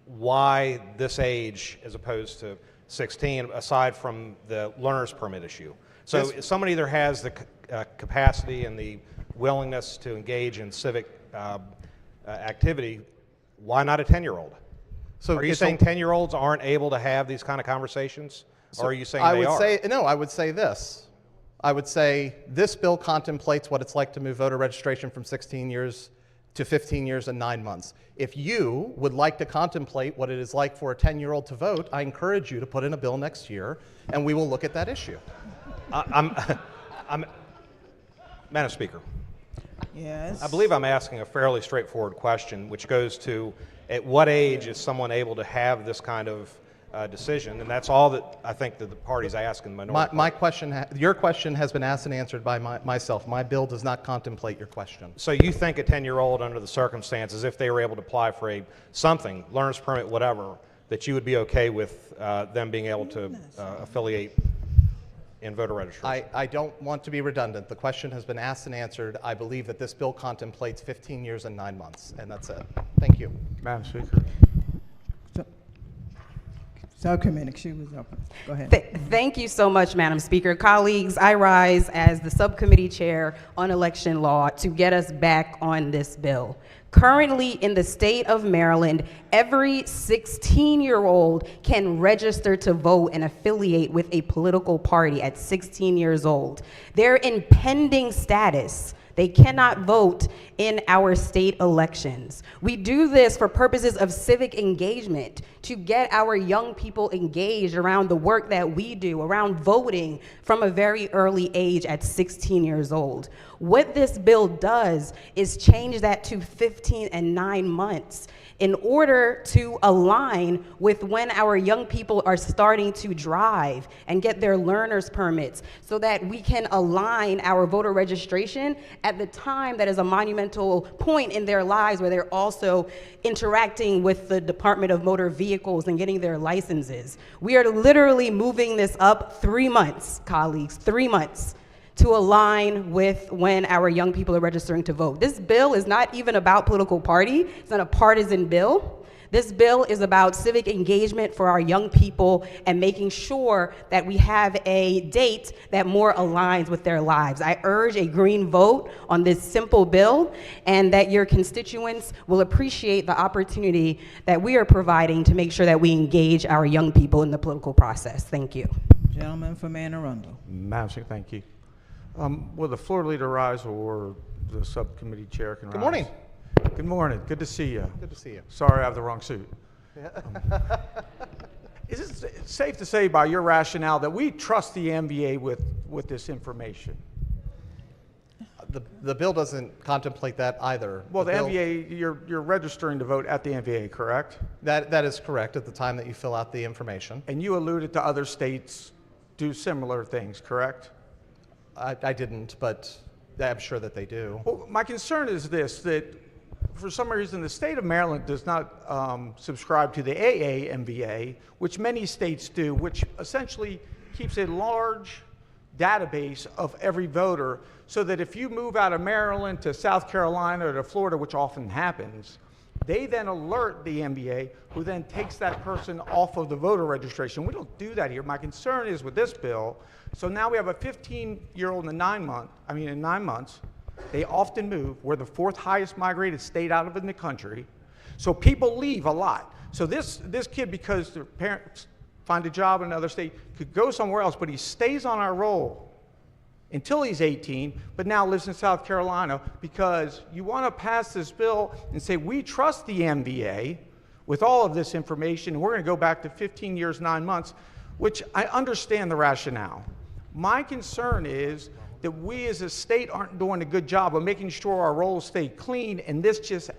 why this age as opposed to 16, aside from the learner's permit issue. So if someone either has the capacity and the willingness to engage in civic activity, why not a 10-year-old? So are you it's saying 10-year-olds aren't able to have these kind of conversations, or are you saying they are? I would say this. I would say this bill contemplates what it's like to move voter registration from 16 years to 15 years and 9 months. If you would like to contemplate what it is like for a 10-year-old to vote, I encourage you to put in a bill next year, and we will look at that issue. Madam Speaker. Yes. I believe I'm asking a fairly straightforward question, which goes to at what age is someone able to have this kind of decision? And that's all that I think that the party's asking the minority. My question, your question has been asked and answered by myself. My bill does not contemplate your question. So you think a 10-year-old under the circumstances, if they were able to apply for something, learner's permit, whatever, that you would be okay with them being able to affiliate in voter registration? I don't want to be redundant. The question has been asked and answered. I believe that this bill contemplates 15 years and 9 months, and that's it. Thank you. Madam Speaker. Subcommittee, she was up. Go ahead. Thank you so much, Madam Speaker. Colleagues, I rise as the subcommittee chair on election law to get us back on this bill. Currently in the state of Maryland, every 16-year-old can register to vote and affiliate with a political party at 16 years old. They're in pending status. They cannot vote in our state elections. We do this for purposes of civic engagement, to get our young people engaged around the work that we do, around voting from a very early age at 16 years old. What this bill does is change that to 15 and 9 months in order to align with when our young people are starting to drive and get their learner's permits, so that we can align our voter registration at the time that is a monumental point in their lives where they're also interacting with the Department of Motor Vehicles and getting their licenses. We are literally moving this up 3 months, colleagues, 3 months, to align with when our young people are registering to vote. This bill is not even about political party. It's not a partisan bill. This bill is about civic engagement for our young people and making sure that we have a date that more aligns with their lives. I urge a green vote on this simple bill, and that your constituents will appreciate the opportunity that we are providing to make sure that we engage our young people in the political process. Thank you. Gentleman from Anne Arundel. Madam Speaker, thank you. Will the floor leader rise, or the subcommittee chair can rise? Good morning. Good morning. Good to see you. Good to see you. Sorry I have the wrong suit. Is it safe to say by your rationale that we trust the MVA with this information? The bill doesn't contemplate that either. Well, the bill, MVA, you're registering to vote at the MVA, correct? That is correct at the time that you fill out the information. And you alluded to other states do similar things, correct? I didn't, but I'm sure that they do. Well, my concern is this, that for some reason the state of Maryland does not subscribe to the AAMVA, which many states do, which essentially keeps a large database of every voter, so that if you move out of Maryland to South Carolina or to Florida, which often happens, they then alert the MVA, who then takes that person off of the voter registration. We don't do that here. My concern is with this bill, so now we have a 15-year-old in 9 months, they often move. We're the 4th highest migrated state out of in the country. So people leave a lot. So this kid, because their parents find a job in another state, could go somewhere else, but he stays on our roll until he's 18, but now lives in South Carolina, because you want to pass this bill and say, we trust the MVA with all of this information, and we're going to go back to 15 years, 9 months, which I understand the rationale. My concern is that we as a state aren't doing a good job of making sure our rolls stay clean, and this just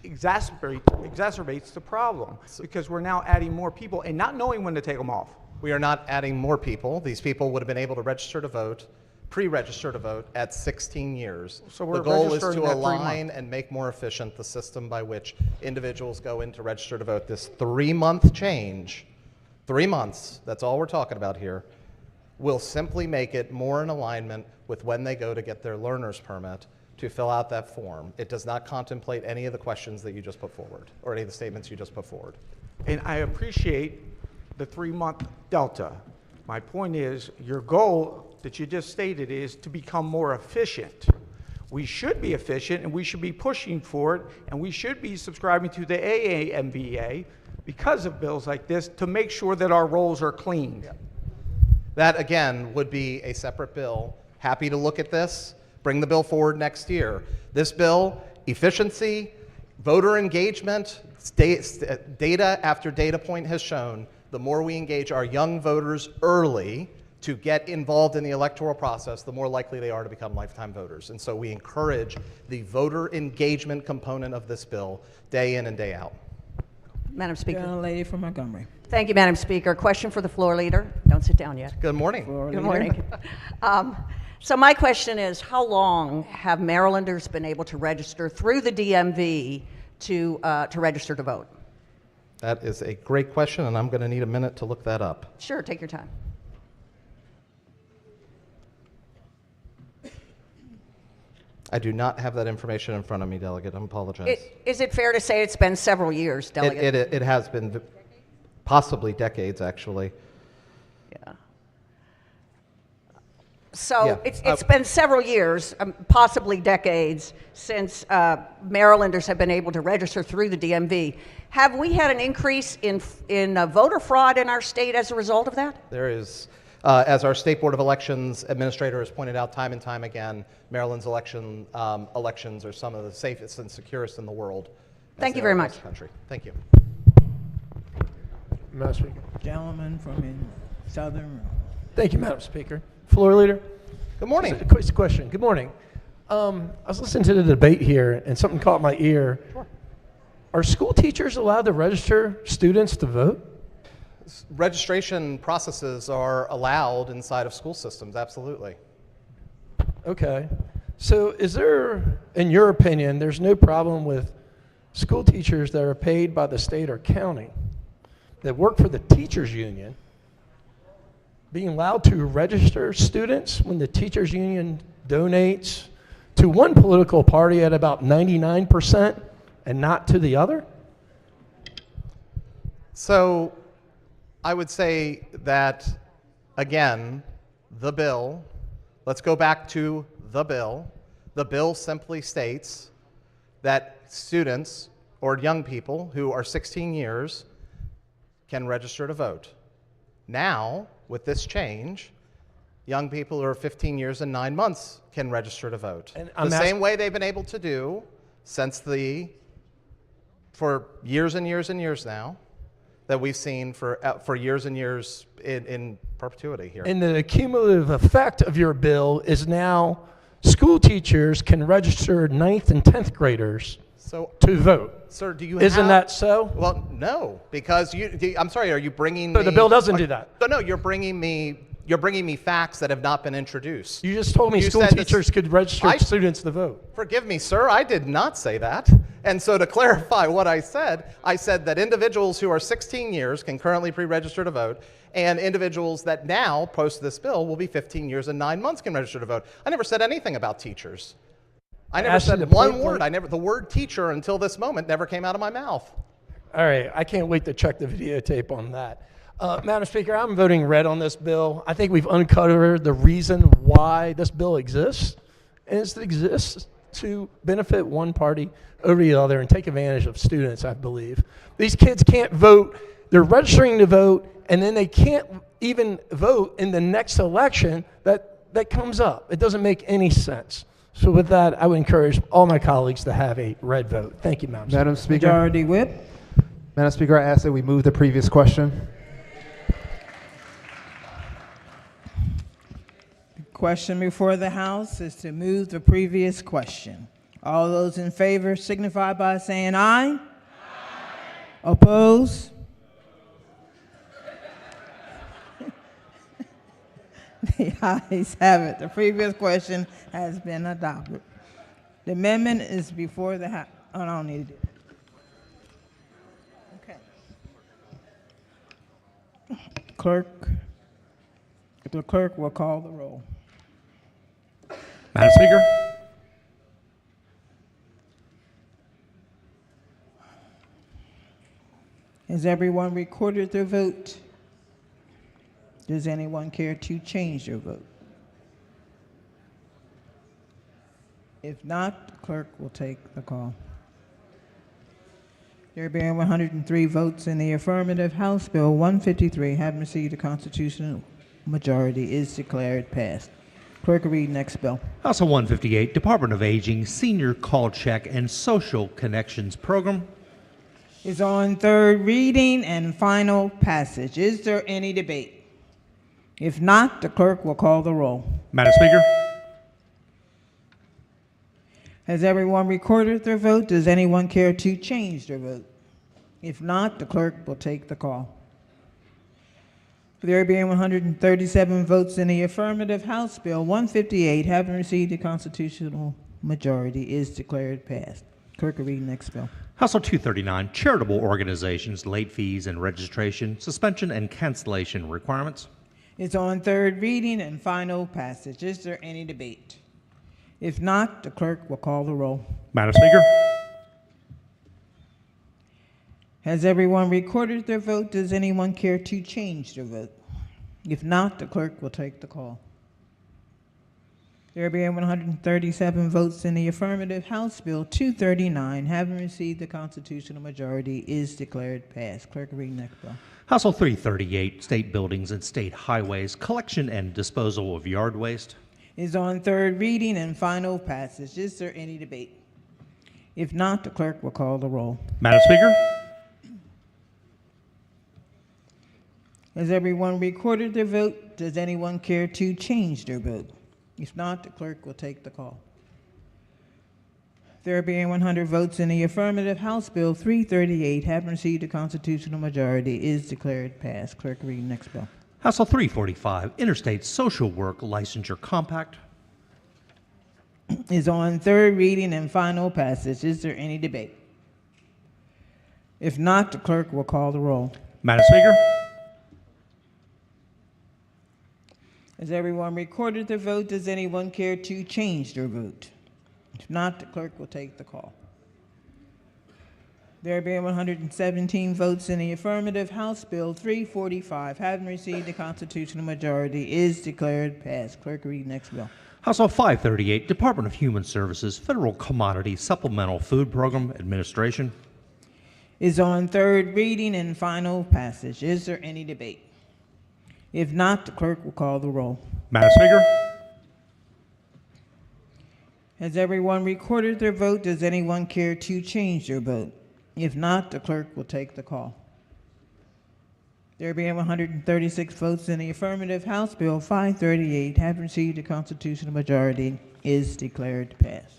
exacerbates the problem, because we're now adding more people and not knowing when to take them off. We are not adding more people. These people would have been able to register to vote, pre-register to vote at 16 years. So we're the goal is registering to at 3 align months. and make more efficient the system by which individuals go in to register to vote. This 3-month change, 3 months, that's all we're talking about here, will simply make it more in alignment with when they go to get their learner's permit to fill out that form. It does not contemplate any of the questions that you just put forward, or any of the statements you just put forward. And I appreciate the 3-month delta. My point is, your goal that you just stated is to become more efficient. We should be efficient, and we should be pushing for it, and we should be subscribing to the AAMVA because of bills like this to make sure that our rolls are cleaned. That, again, would be a separate bill. Happy to look at this, bring the bill forward next year. This bill, efficiency, voter engagement, data after data point has shown, the more we engage our young voters early to get involved in the electoral process, the more likely they are to become lifetime voters. And so we encourage the voter engagement component of this bill day in and day out. Madam Speaker. Lady from Montgomery. Thank you, Madam Speaker. Question for the floor leader. Don't sit down yet. Good morning. Good morning. So my question is, how long have Marylanders been able to register through the DMV to register to vote? That is a great question, and I'm going to need a minute to look that up. Sure, take your time. I do not have that information in front of me, Delegate. I apologize. Is it fair to say it's been several years, Delegate? It has been possibly decades, actually. Yeah. So Yeah. it's been several years, possibly decades, since Marylanders have been able to register through the DMV. Have we had an increase in voter fraud in our state as a result of that? There is, as our State Board of Elections Administrator has pointed out time and time again, Maryland's elections are some of the safest and securest in the world. Thank you very much. Country. Thank you. Madam Speaker. Gentleman from Southern. Thank you, Madam Speaker. Floor leader. Good morning. Just a quick question. Good morning. I was listening to the debate here, and something caught my ear. Sure. Are school teachers allowed to register students to vote? Registration processes are allowed inside of school systems, absolutely. Okay. So is there, in your opinion, there's no problem with school teachers that are paid by the state or county that work for the teachers union being allowed to register students when the teachers union donates to one political party at about 99% and not to the other? So I would say that, again, the bill, let's go back to the bill. The bill simply states that students or young people who are 16 years can register to vote. Now, with this change, young people who are 15 years and 9 months can register to vote. And the same way they've been able to do for years and years and years now, that we've seen for years and years in perpetuity here. And the cumulative effect of your bill is now school teachers can register 9th and 10th graders to vote. Sir, do you Isn't that so? Well, no, because I'm sorry, are you bringing So the bill doesn't do that. No, you're bringing me You're bringing me facts that have not been introduced. You just told me You school said this- teachers could register I- students to vote. Forgive me, sir, I did not say that. And so to clarify what I said that individuals who are 16 years can currently pre-register to vote, and individuals that now, post this bill, will be 15 years and 9 months can register to vote. I never said anything about teachers. I never asked you said to one point word. blank- The word teacher until this moment never came out of my mouth. All right, I can't wait to check the videotape on that. Madam Speaker, I'm voting red on this bill. I think we've uncovered the reason why this bill exists, and it exists to benefit one party over the other and take advantage of students, I believe. These kids can't vote. They're registering to vote, and then they can't even vote in the next election that comes up. It doesn't make any sense. So with that, I would encourage all my colleagues to have a red vote. Thank you, Madam Speaker. Madam Speaker. Majority Whip. Madam Speaker, I ask that we move the previous question. The question before the House is to move the previous question. All those in favor signify by saying aye. Aye. Oppose? The ayes have it. The previous question has been adopted. The amendment is before the House. Oh, I don't need to do that. Okay. The clerk will call the roll. Madam Speaker? Has everyone recorded their vote? Does anyone care to change their vote? If not, the clerk will take the call. There being 103 votes in the affirmative, House Bill 153, having received a constitutional majority, is declared passed. Clerk will read next bill. House Bill 158, Department of Aging Senior Call Check and Social Connections Program. Is on third reading and final passage. Is there any debate? If not, the clerk will call the roll. Madam Speaker? Has everyone recorded their vote? Does anyone care to change their vote? If not, the clerk will take the call. There being 137 votes in the affirmative, House Bill 158, having received a constitutional majority, is declared passed. Clerk will read next bill. House Bill 239, Charitable Organizations, Late Fees and Registration, Suspension and Cancellation Requirements. It's on third reading and final passage. Is there any debate? If not, the clerk will call the roll. Madam Speaker? Has everyone recorded their vote? Does anyone care to change their vote? If not, the clerk will take the call. There being 137 votes in the affirmative, House Bill 239, having received the constitutional majority, is declared passed. Clerk, read next bill. House Bill 338, State Buildings and State Highways, Collection and Disposal of Yard Waste. Is on third reading and final passage. Is there any debate? If not, the clerk will call the roll. Madam Speaker? Has everyone recorded their vote? Does anyone care to change their vote? If not, the clerk will take the call. There being 100 votes in the affirmative, House Bill 338, having received a constitutional majority, is declared passed. Clerk, read next bill. House Bill 345, Interstate Social Work Licensure Compact. Is on third reading and final passage. Is there any debate? If not, the clerk will call the roll. Madam Speaker? Has everyone recorded their vote? Does anyone care to change their vote? If not, the clerk will take the call. There being 117 votes in the affirmative, House Bill 345, having received the constitutional majority, is declared passed. Clerk, read next bill. House Bill 538, Department of Human Services, Federal Commodity Supplemental Food Program Administration. Is on third reading and final passage. Is there any debate? If not, the clerk will call the roll. Madam Speaker? Has everyone recorded their vote? Does anyone care to change their vote? If not, the clerk will take the call. There being 136 votes in the affirmative, House Bill 538, having received a constitutional majority, is declared passed.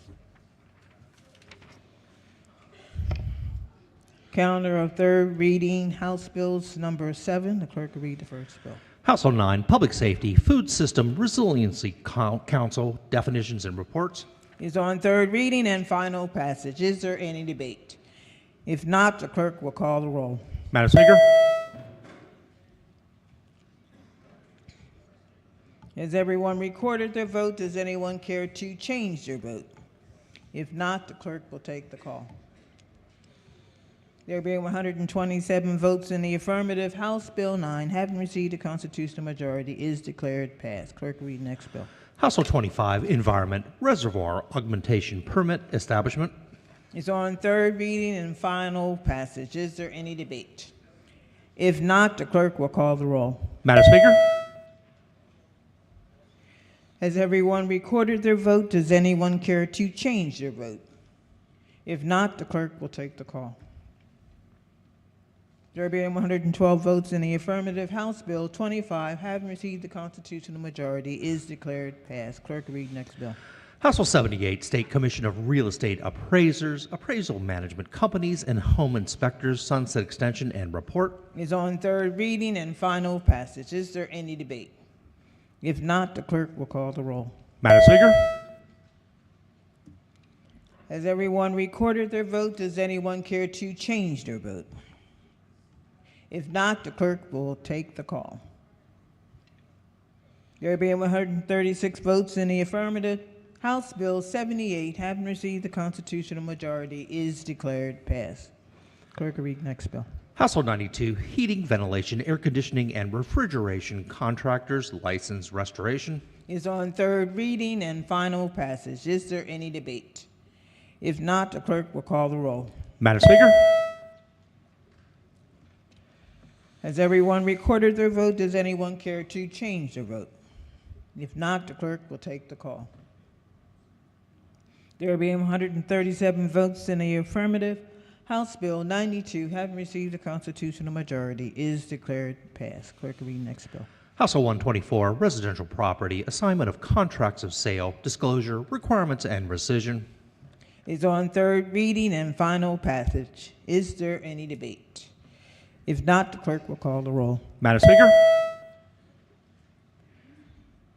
Calendar of third reading, House Bills number 7. The clerk will read the first bill. House on 9, Public Safety, Food System Resiliency Council, definitions and reports. Is on third reading and final passage. Is there any debate? If not, the clerk will call the roll. Madam Speaker. Has everyone recorded their vote? Does anyone care to change their vote? If not, the clerk will take the call. There being 127 votes in the affirmative, House Bill 9, having received a constitutional majority, is declared passed. Clerk, read next bill. House Bill 25, Environment Reservoir Augmentation Permit Establishment. Is on third reading and final passage. Is there any debate? If not, the clerk will call the roll. Madam Speaker. Has everyone recorded their vote? Does anyone care to change their vote? If not, the clerk will take the call. There being 112 votes in the affirmative, House Bill 25, having received the constitutional majority, is declared passed. Clerk, read next bill. House Bill 78, State Commission of Real Estate Appraisers, Appraisal Management Companies, and Home Inspectors, sunset extension and report. Is on third reading and final passage. Is there any debate? If not, the clerk will call the roll. Madam Speaker. Has everyone recorded their vote? Does anyone care to change their vote? If not, the clerk will take the call. There being 136 votes in the affirmative, House Bill 78, having received the constitutional majority, is declared passed. Clerk, read next bill. House Bill 92, Heating, Ventilation, Air Conditioning, and Refrigeration Contractors License Restoration. Is on third reading and final passage. Is there any debate? If not, the clerk will call the roll. Madam Speaker. Has everyone recorded their vote? Does anyone care to change their vote? If not, the clerk will take the call. There being 137 votes in the affirmative, House Bill 92, having received a constitutional majority, is declared passed. Clerk, read next bill. House Bill 124, Residential Property, Assignment of Contracts of Sale, Disclosure, Requirements, and Rescission. Is on third reading and final passage. Is there any debate? If not, the clerk will call the roll. Madam Speaker.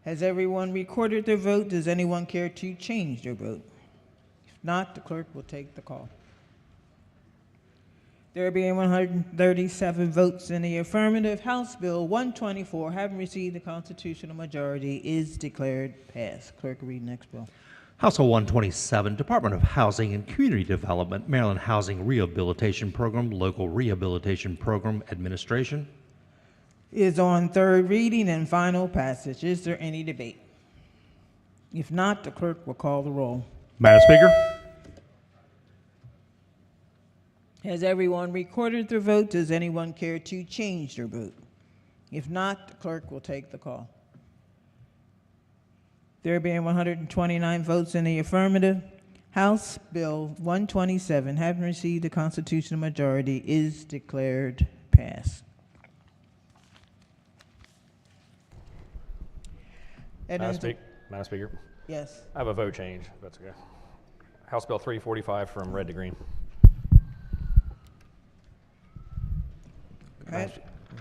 Has everyone recorded their vote? Does anyone care to change their vote? If not, the clerk will take the call. There being 137 votes in the affirmative, House Bill 124, having received the constitutional majority, is declared passed. Clerk, read next bill. House Bill 127, Department of Housing and Community Development, Maryland Housing Rehabilitation Program, Local Rehabilitation Program Administration. Is on third reading and final passage. Is there any debate? If not, the clerk will call the roll. Madam Speaker. Has everyone recorded their vote? Does anyone care to change their vote? If not, the clerk will take the call. There being 129 votes in the affirmative, House Bill 127, having received the constitutional majority, is declared passed. Madam Speaker. Yes. I have a vote change, if that's okay. House Bill 345 from red to green.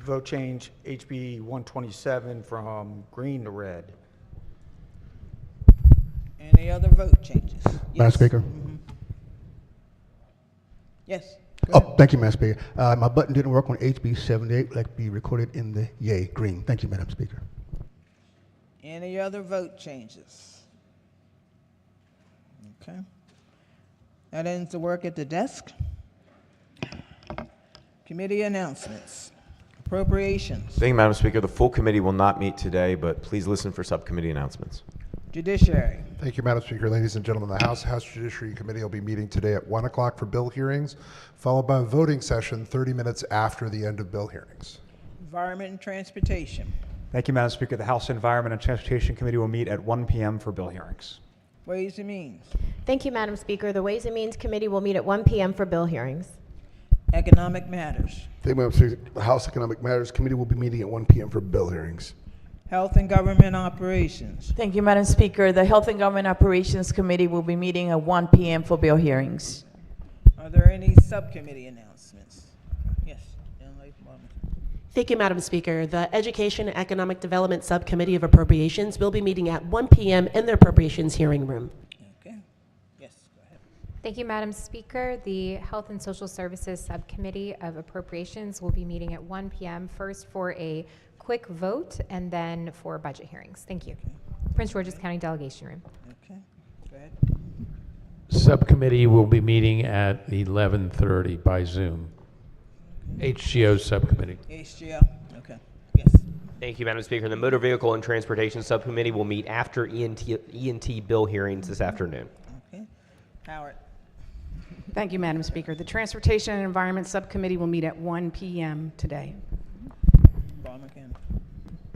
Vote change HB 127 from green to red. Any other vote changes? Madam Speaker. Mm-hmm. Yes. Oh, thank you, Madam Speaker. My button didn't work on HB 78. Would like to be recorded in the yay, green. Thank you, Madam Speaker. Any other vote changes? Okay. That ends the work at the desk. Committee announcements. Appropriations. Thank you, Madam Speaker. The full committee will not meet today, but please listen for subcommittee announcements. Judiciary. Thank you, Madam Speaker. Ladies and gentlemen, the House Judiciary Committee will be meeting today at 1 o'clock for bill hearings, followed by a voting session 30 minutes after the end of bill hearings. Environment and Transportation. Thank you, Madam Speaker. The House Environment and Transportation Committee will meet at 1 p.m. for bill hearings. Ways and Means. Thank you, Madam Speaker. The Ways and Means Committee will meet at 1 p.m. for bill hearings. Economic Matters. Thank you, Madam Speaker. The House Economic Matters Committee will be meeting at 1 p.m. for bill hearings. Health and Government Operations. Thank you, Madam Speaker. The Health and Government Operations Committee will be meeting at 1 p.m. for bill hearings. Are there any subcommittee announcements? Yes. Young lady from Washington. Thank you, Madam Speaker. The Education and Economic Development Subcommittee of Appropriations will be meeting at 1 p.m. in the Appropriations hearing room. Okay. Yes, go ahead. Thank you, Madam Speaker. The Health and Social Services Subcommittee of Appropriations will be meeting at 1 p.m. first for a quick vote and then for budget hearings. Thank you. Prince George's County Delegation Room. Okay, go ahead. Subcommittee will be meeting at 11:30 by Zoom. HGO Subcommittee. HGO, okay, yes. Thank you, Madam Speaker. The Motor Vehicle and Transportation Subcommittee will meet after E&T bill hearings this afternoon. Okay, Howard. Thank you, Madam Speaker. The Transportation and Environment Subcommittee will meet at 1 p.m. today.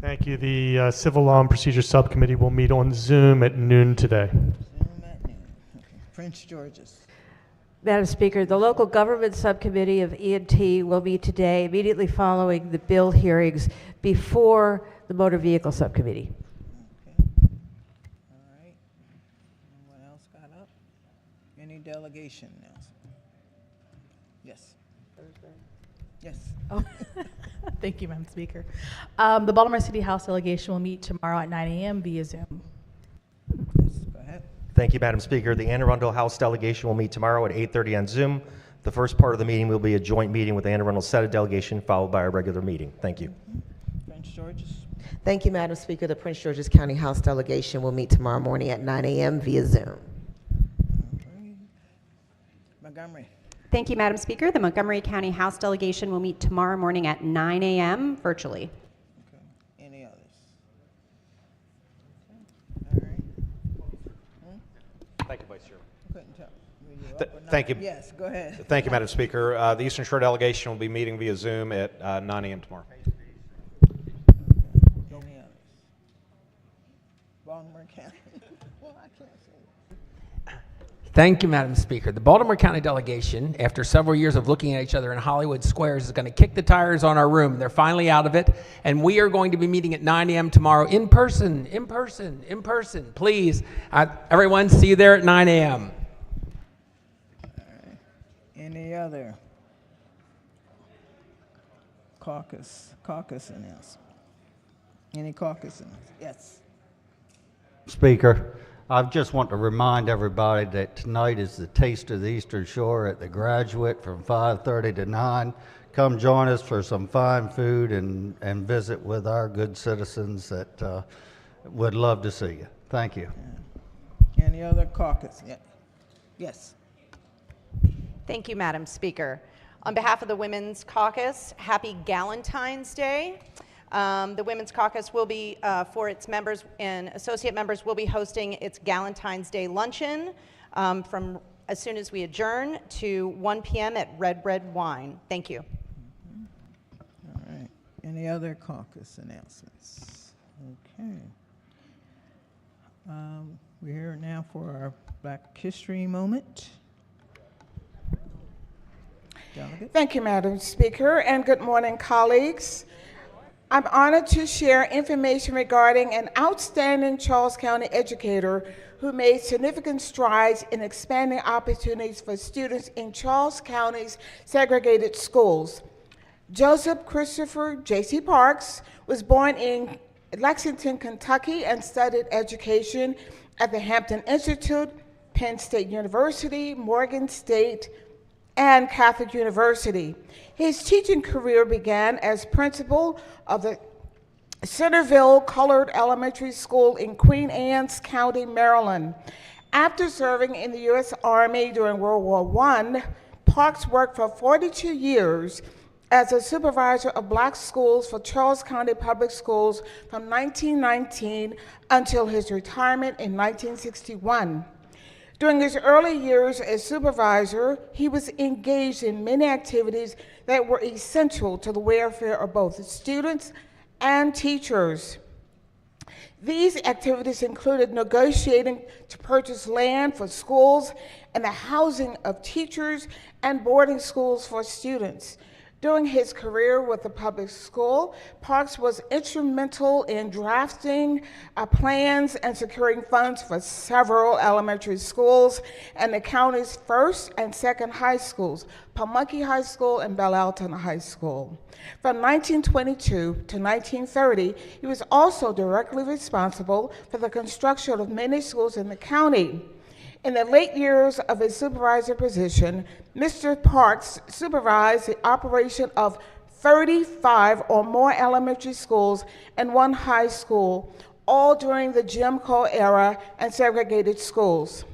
Thank you. The Civil Law and Procedure Subcommittee will meet on Zoom at noon today. Zoom at noon. Okay. Prince George's. Madam Speaker, the Local Government Subcommittee of E&T will meet today immediately following the bill hearings before the Motor Vehicle Subcommittee. All right. Anyone else got up? Any delegation announcement? Yes. Yes. Oh. Thank you, Madam Speaker. The Baltimore City House delegation will meet tomorrow at 9 a.m. via Zoom. Yes, go ahead. Thank you, Madam Speaker. The Anne Arundel House delegation will meet tomorrow at 8:30 on Zoom. The first part of the meeting will be a joint meeting with the Anne Arundel Senate delegation, followed by a regular meeting. Thank you. Prince George's. Thank you, Madam Speaker. The Prince George's County House delegation will meet tomorrow morning at 9 a.m. via Zoom. Montgomery. Thank you, Madam Speaker. The Montgomery County House delegation will meet tomorrow morning at 9 a.m. virtually. Okay. Any others? Okay. All right. Thank you, Vice Chair. Couldn't tell. Were you up or not? Thank you. Yes, go ahead. Thank you, Madam Speaker. The Eastern Shore delegation will be meeting via Zoom at 9 a.m. tomorrow. Any others? Baltimore County. Well, I can't say. Thank you, Madam Speaker. The Baltimore County delegation, after several years of looking at each other in Hollywood Squares, is going to kick the tires on our room. They're finally out of it, and we are going to be meeting at 9 a.m. tomorrow in person. Please, everyone, see you there at 9 a.m. All right. Any other caucus announcement? Any caucus announcement? Yes. Speaker, I just want to remind everybody that tonight is the Taste of the Eastern Shore at the Graduate from 5:30 to 9. Come join us for some fine food and visit with our good citizens that would love to see you. Thank you. Any other caucus? Yeah. Yes. Thank you, Madam Speaker. On behalf of the Women's Caucus, happy Galentine's Day. The Women's Caucus will be, for its members and associate members, will be hosting its Galentine's Day luncheon from as soon as we adjourn to 1 p.m. at Red Wine. Thank you. All right. Any other caucus announcements? Okay. We're here now for our Black History moment. Delegate. Thank you, Madam Speaker, and good morning, colleagues. I'm honored to share information regarding an outstanding Charles County educator who made significant strides in expanding opportunities for students in Charles County's segregated schools. Joseph Christopher J.C. Parks was born in Lexington, Kentucky, and studied education at the Hampton Institute, Penn State University, Morgan State, and Catholic University. His teaching career began as principal of the Centerville Colored Elementary School in Queen Anne's County, Maryland. After serving in the U.S. Army during World War I, Parks worked for 42 years as a supervisor of black schools for Charles County Public Schools from 1919 until his retirement in 1961. During his early years as supervisor, he was engaged in many activities that were essential to the welfare of both students and teachers. These activities included negotiating to purchase land for schools and the housing of teachers and boarding schools for students. During his career with the public school, Parks was instrumental in drafting plans and securing funds for several elementary schools and the county's first and second high schools, Pamunkey High School and Belle Alton High School. From 1922 to 1930, he was also directly responsible for the construction of many schools in the county. In the late years of his supervisor position, Mr. Parks supervised the operation of 35 or more elementary schools and 1 high school, all during the Jim Crow era and segregated schools.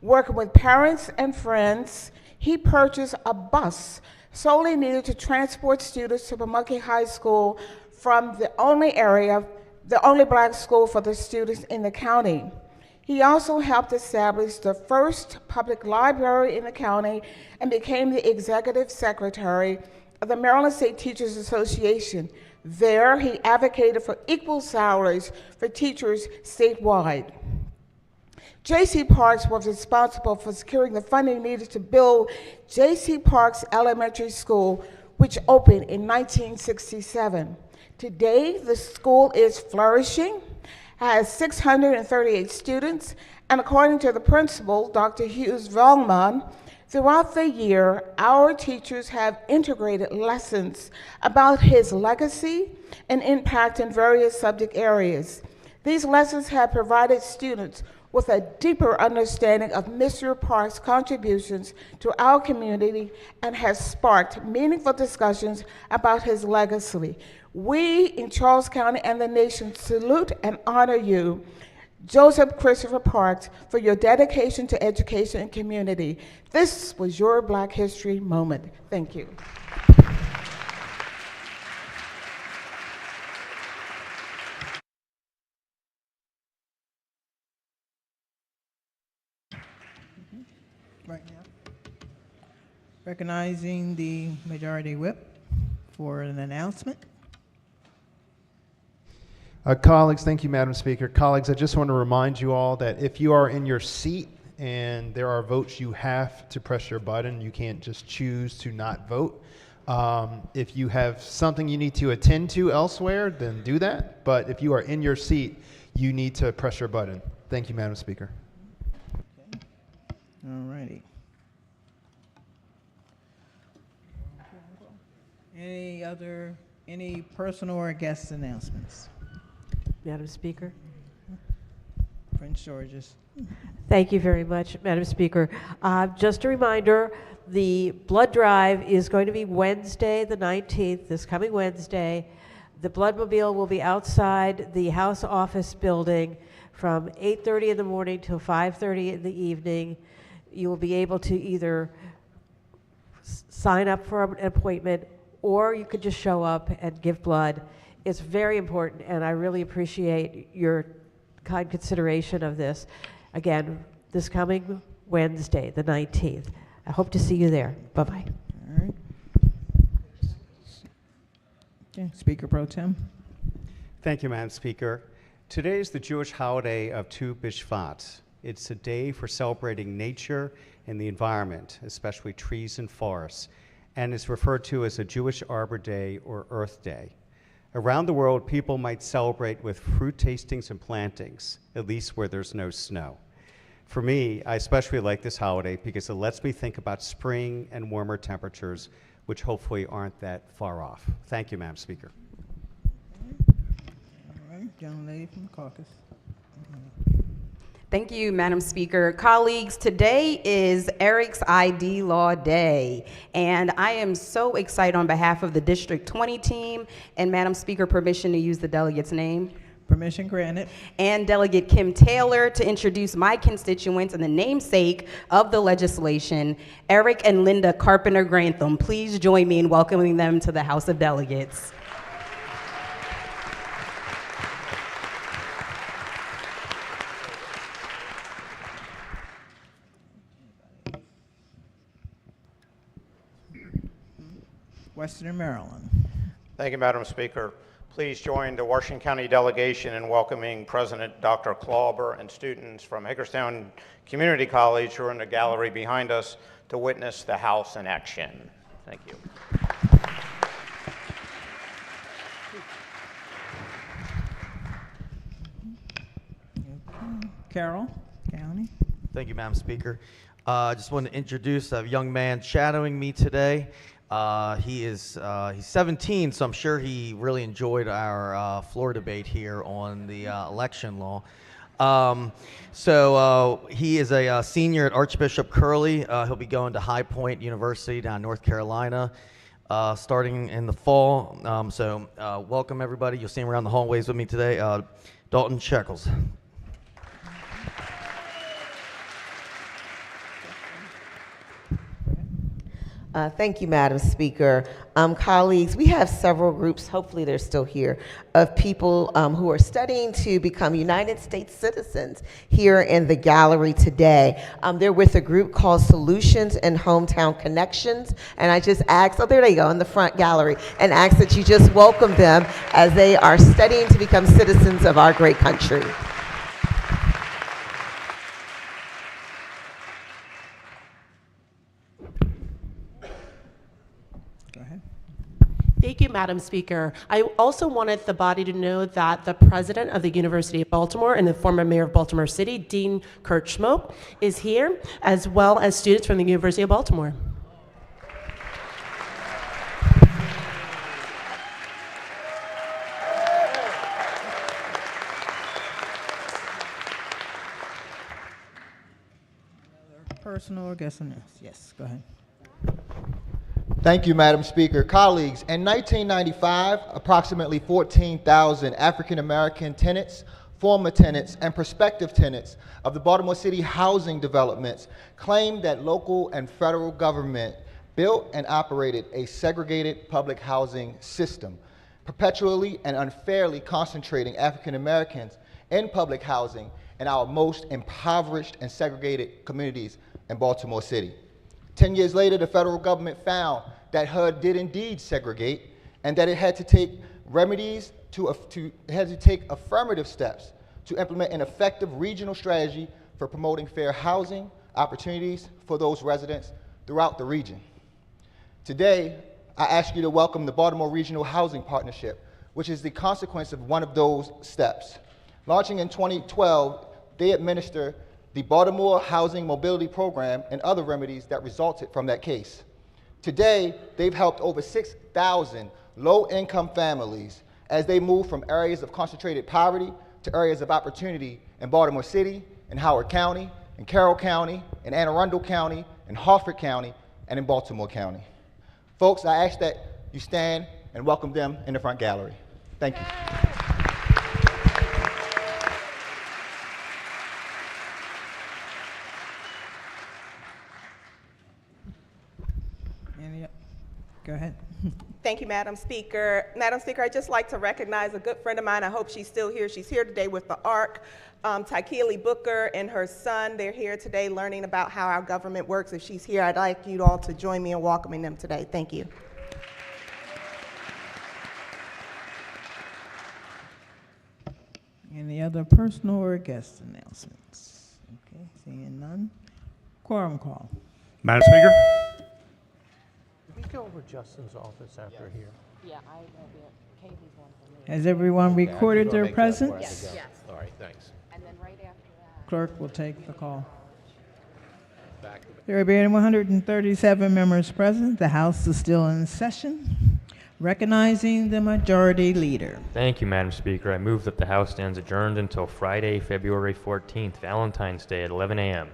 Working with parents and friends, he purchased a bus solely needed to transport students to Pamunkey High School from the only black school for the students in the county. He also helped establish the first public library in the county and became the executive secretary of the Maryland State Teachers Association. There, he advocated for equal salaries for teachers statewide. J.C. Parks was responsible for securing the funding needed to build J.C. Parks Elementary School, which opened in 1967. Today, the school is flourishing, has 638 students, and according to the principal, Dr. Hughes Velman, throughout the year, our teachers have integrated lessons about his legacy and impact in various subject areas. These lessons have provided students with a deeper understanding of Mr. Parks' contributions to our community and has sparked meaningful discussions about his legacy. We in Charles County and the nation salute and honor you, Joseph Christopher Parks, for your dedication to education and community. This was your Black History moment. Thank you. Right now, recognizing the Majority Whip for an announcement. Colleagues, thank you, Madam Speaker. Colleagues, I just want to remind you all that if you are in your seat and there are votes, you have to press your button. You can't just choose to not vote. If you have something you need to attend to elsewhere, then do that. But if you are in your seat, you need to press your button. Thank you, Madam Speaker. All righty. Any personal or guest announcements? Madam Speaker. Prince George's. Thank you very much, Madam Speaker. Just a reminder, the blood drive is going to be Wednesday, the 19th, this coming Wednesday. The Bloodmobile will be outside the House Office building from 8:30 in the morning till 5:30 in the evening. You will be able to either sign up for an appointment or you could just show up and give blood. It's very important, and I really appreciate your kind consideration of this. Again, this coming Wednesday, the 19th. I hope to see you there. Bye-bye. All right. Okay, Speaker Pro Tem. Thank you, Madam Speaker. Today is the Jewish holiday of Tu B'Shvat. It's a day for celebrating nature and the environment, especially trees and forests, and is referred to as a Jewish Arbor Day or Earth Day. Around the world, people might celebrate with fruit tastings and plantings, at least where there's no snow. For me, I especially like this holiday because it lets me think about spring and warmer temperatures, which hopefully aren't that far off. Thank you, Madam Speaker. All right, young lady from the caucus. Thank you, Madam Speaker. Colleagues, today is Eric's ID Law Day, and I am so excited on behalf of the District 20 team, and Madam Speaker, permission to use the delegate's name. Permission granted. And Delegate Kim Taylor to introduce my constituents and the namesake of the legislation, Eric and Linda Carpenter Grantham. Please join me in welcoming them to the House of Delegates. Western Maryland. Thank you, Madam Speaker. Please join the Washington County delegation in welcoming President Dr. Klauber and students from Hagerstown Community College who are in the gallery behind us to witness the House in action. Thank you. Carroll County. Thank you, Madam Speaker. I just want to introduce a young man shadowing me today. He's 17, so I'm sure he really enjoyed our floor debate here on the election law. He is a senior at Archbishop Curley. He'll be going to High Point University down in North Carolina starting in the fall. Welcome, everybody. You'll see him around the hallways with me today. Dalton Shekels. Thank you, Madam Speaker. Colleagues, we have several groups, hopefully they're still here, of people who are studying to become United States citizens here in the gallery today. They're with a group called Solutions and Hometown Connections, and I just ask, oh, there they go in the front gallery, and ask that you just welcome them as they are studying to become citizens of our great country. Thank you, Madam Speaker. I also wanted the body to know that the president of the University of Baltimore and the former mayor of Baltimore City, Dean Kurt Schmoke, is here, as well as students from the University of Baltimore. Personal or guest announcements? Yes, go ahead. Thank you, Madam Speaker. Colleagues, in 1995, approximately 14,000 African American tenants, former tenants, and prospective tenants of the Baltimore City housing developments claimed that local and federal government built and operated a segregated public housing system, perpetually and unfairly concentrating African Americans in public housing in our most impoverished and segregated communities in Baltimore City. 10 years later, the federal government found that HUD did indeed segregate and that it had to take remedies it had to take affirmative steps to implement an effective regional strategy for promoting fair housing opportunities for those residents throughout the region. Today, I ask you to welcome the Baltimore Regional Housing Partnership, which is the consequence of one of those steps. Launching in 2012, they administer the Baltimore Housing Mobility Program and other remedies that resulted from that case. Today, they've helped over 6,000 low-income families as they move from areas of concentrated poverty to areas of opportunity in Baltimore City, in Howard County, in Carroll County, in Anne Arundel County, in Harford County, and in Baltimore County. Folks, I ask that you stand and welcome them in the front gallery. Thank you. Go ahead. Thank you, Madam Speaker. Madam Speaker, I'd just like to recognize a good friend of mine. I hope she's still here. She's here today with the ARC. Tykeely Booker and her son, they're here today learning about how our government works. If she's here, I'd like you all to join me in welcoming them today. Thank you. Any other personal or guest announcements? Okay, seeing none. Quorum call. Madam Speaker? Can we go over Justin's office after here? Yeah, I will be at Katie's one for me. Has everyone recorded their presence? Yes. Yes. All right, thanks. And then right after that. Clerk will take the call. There being 137 members present, the House is still in session. Recognizing the majority leader. Thank you, Madam Speaker. I move that the House stands adjourned until Friday, February 14th, Valentine's Day at 11 a.m.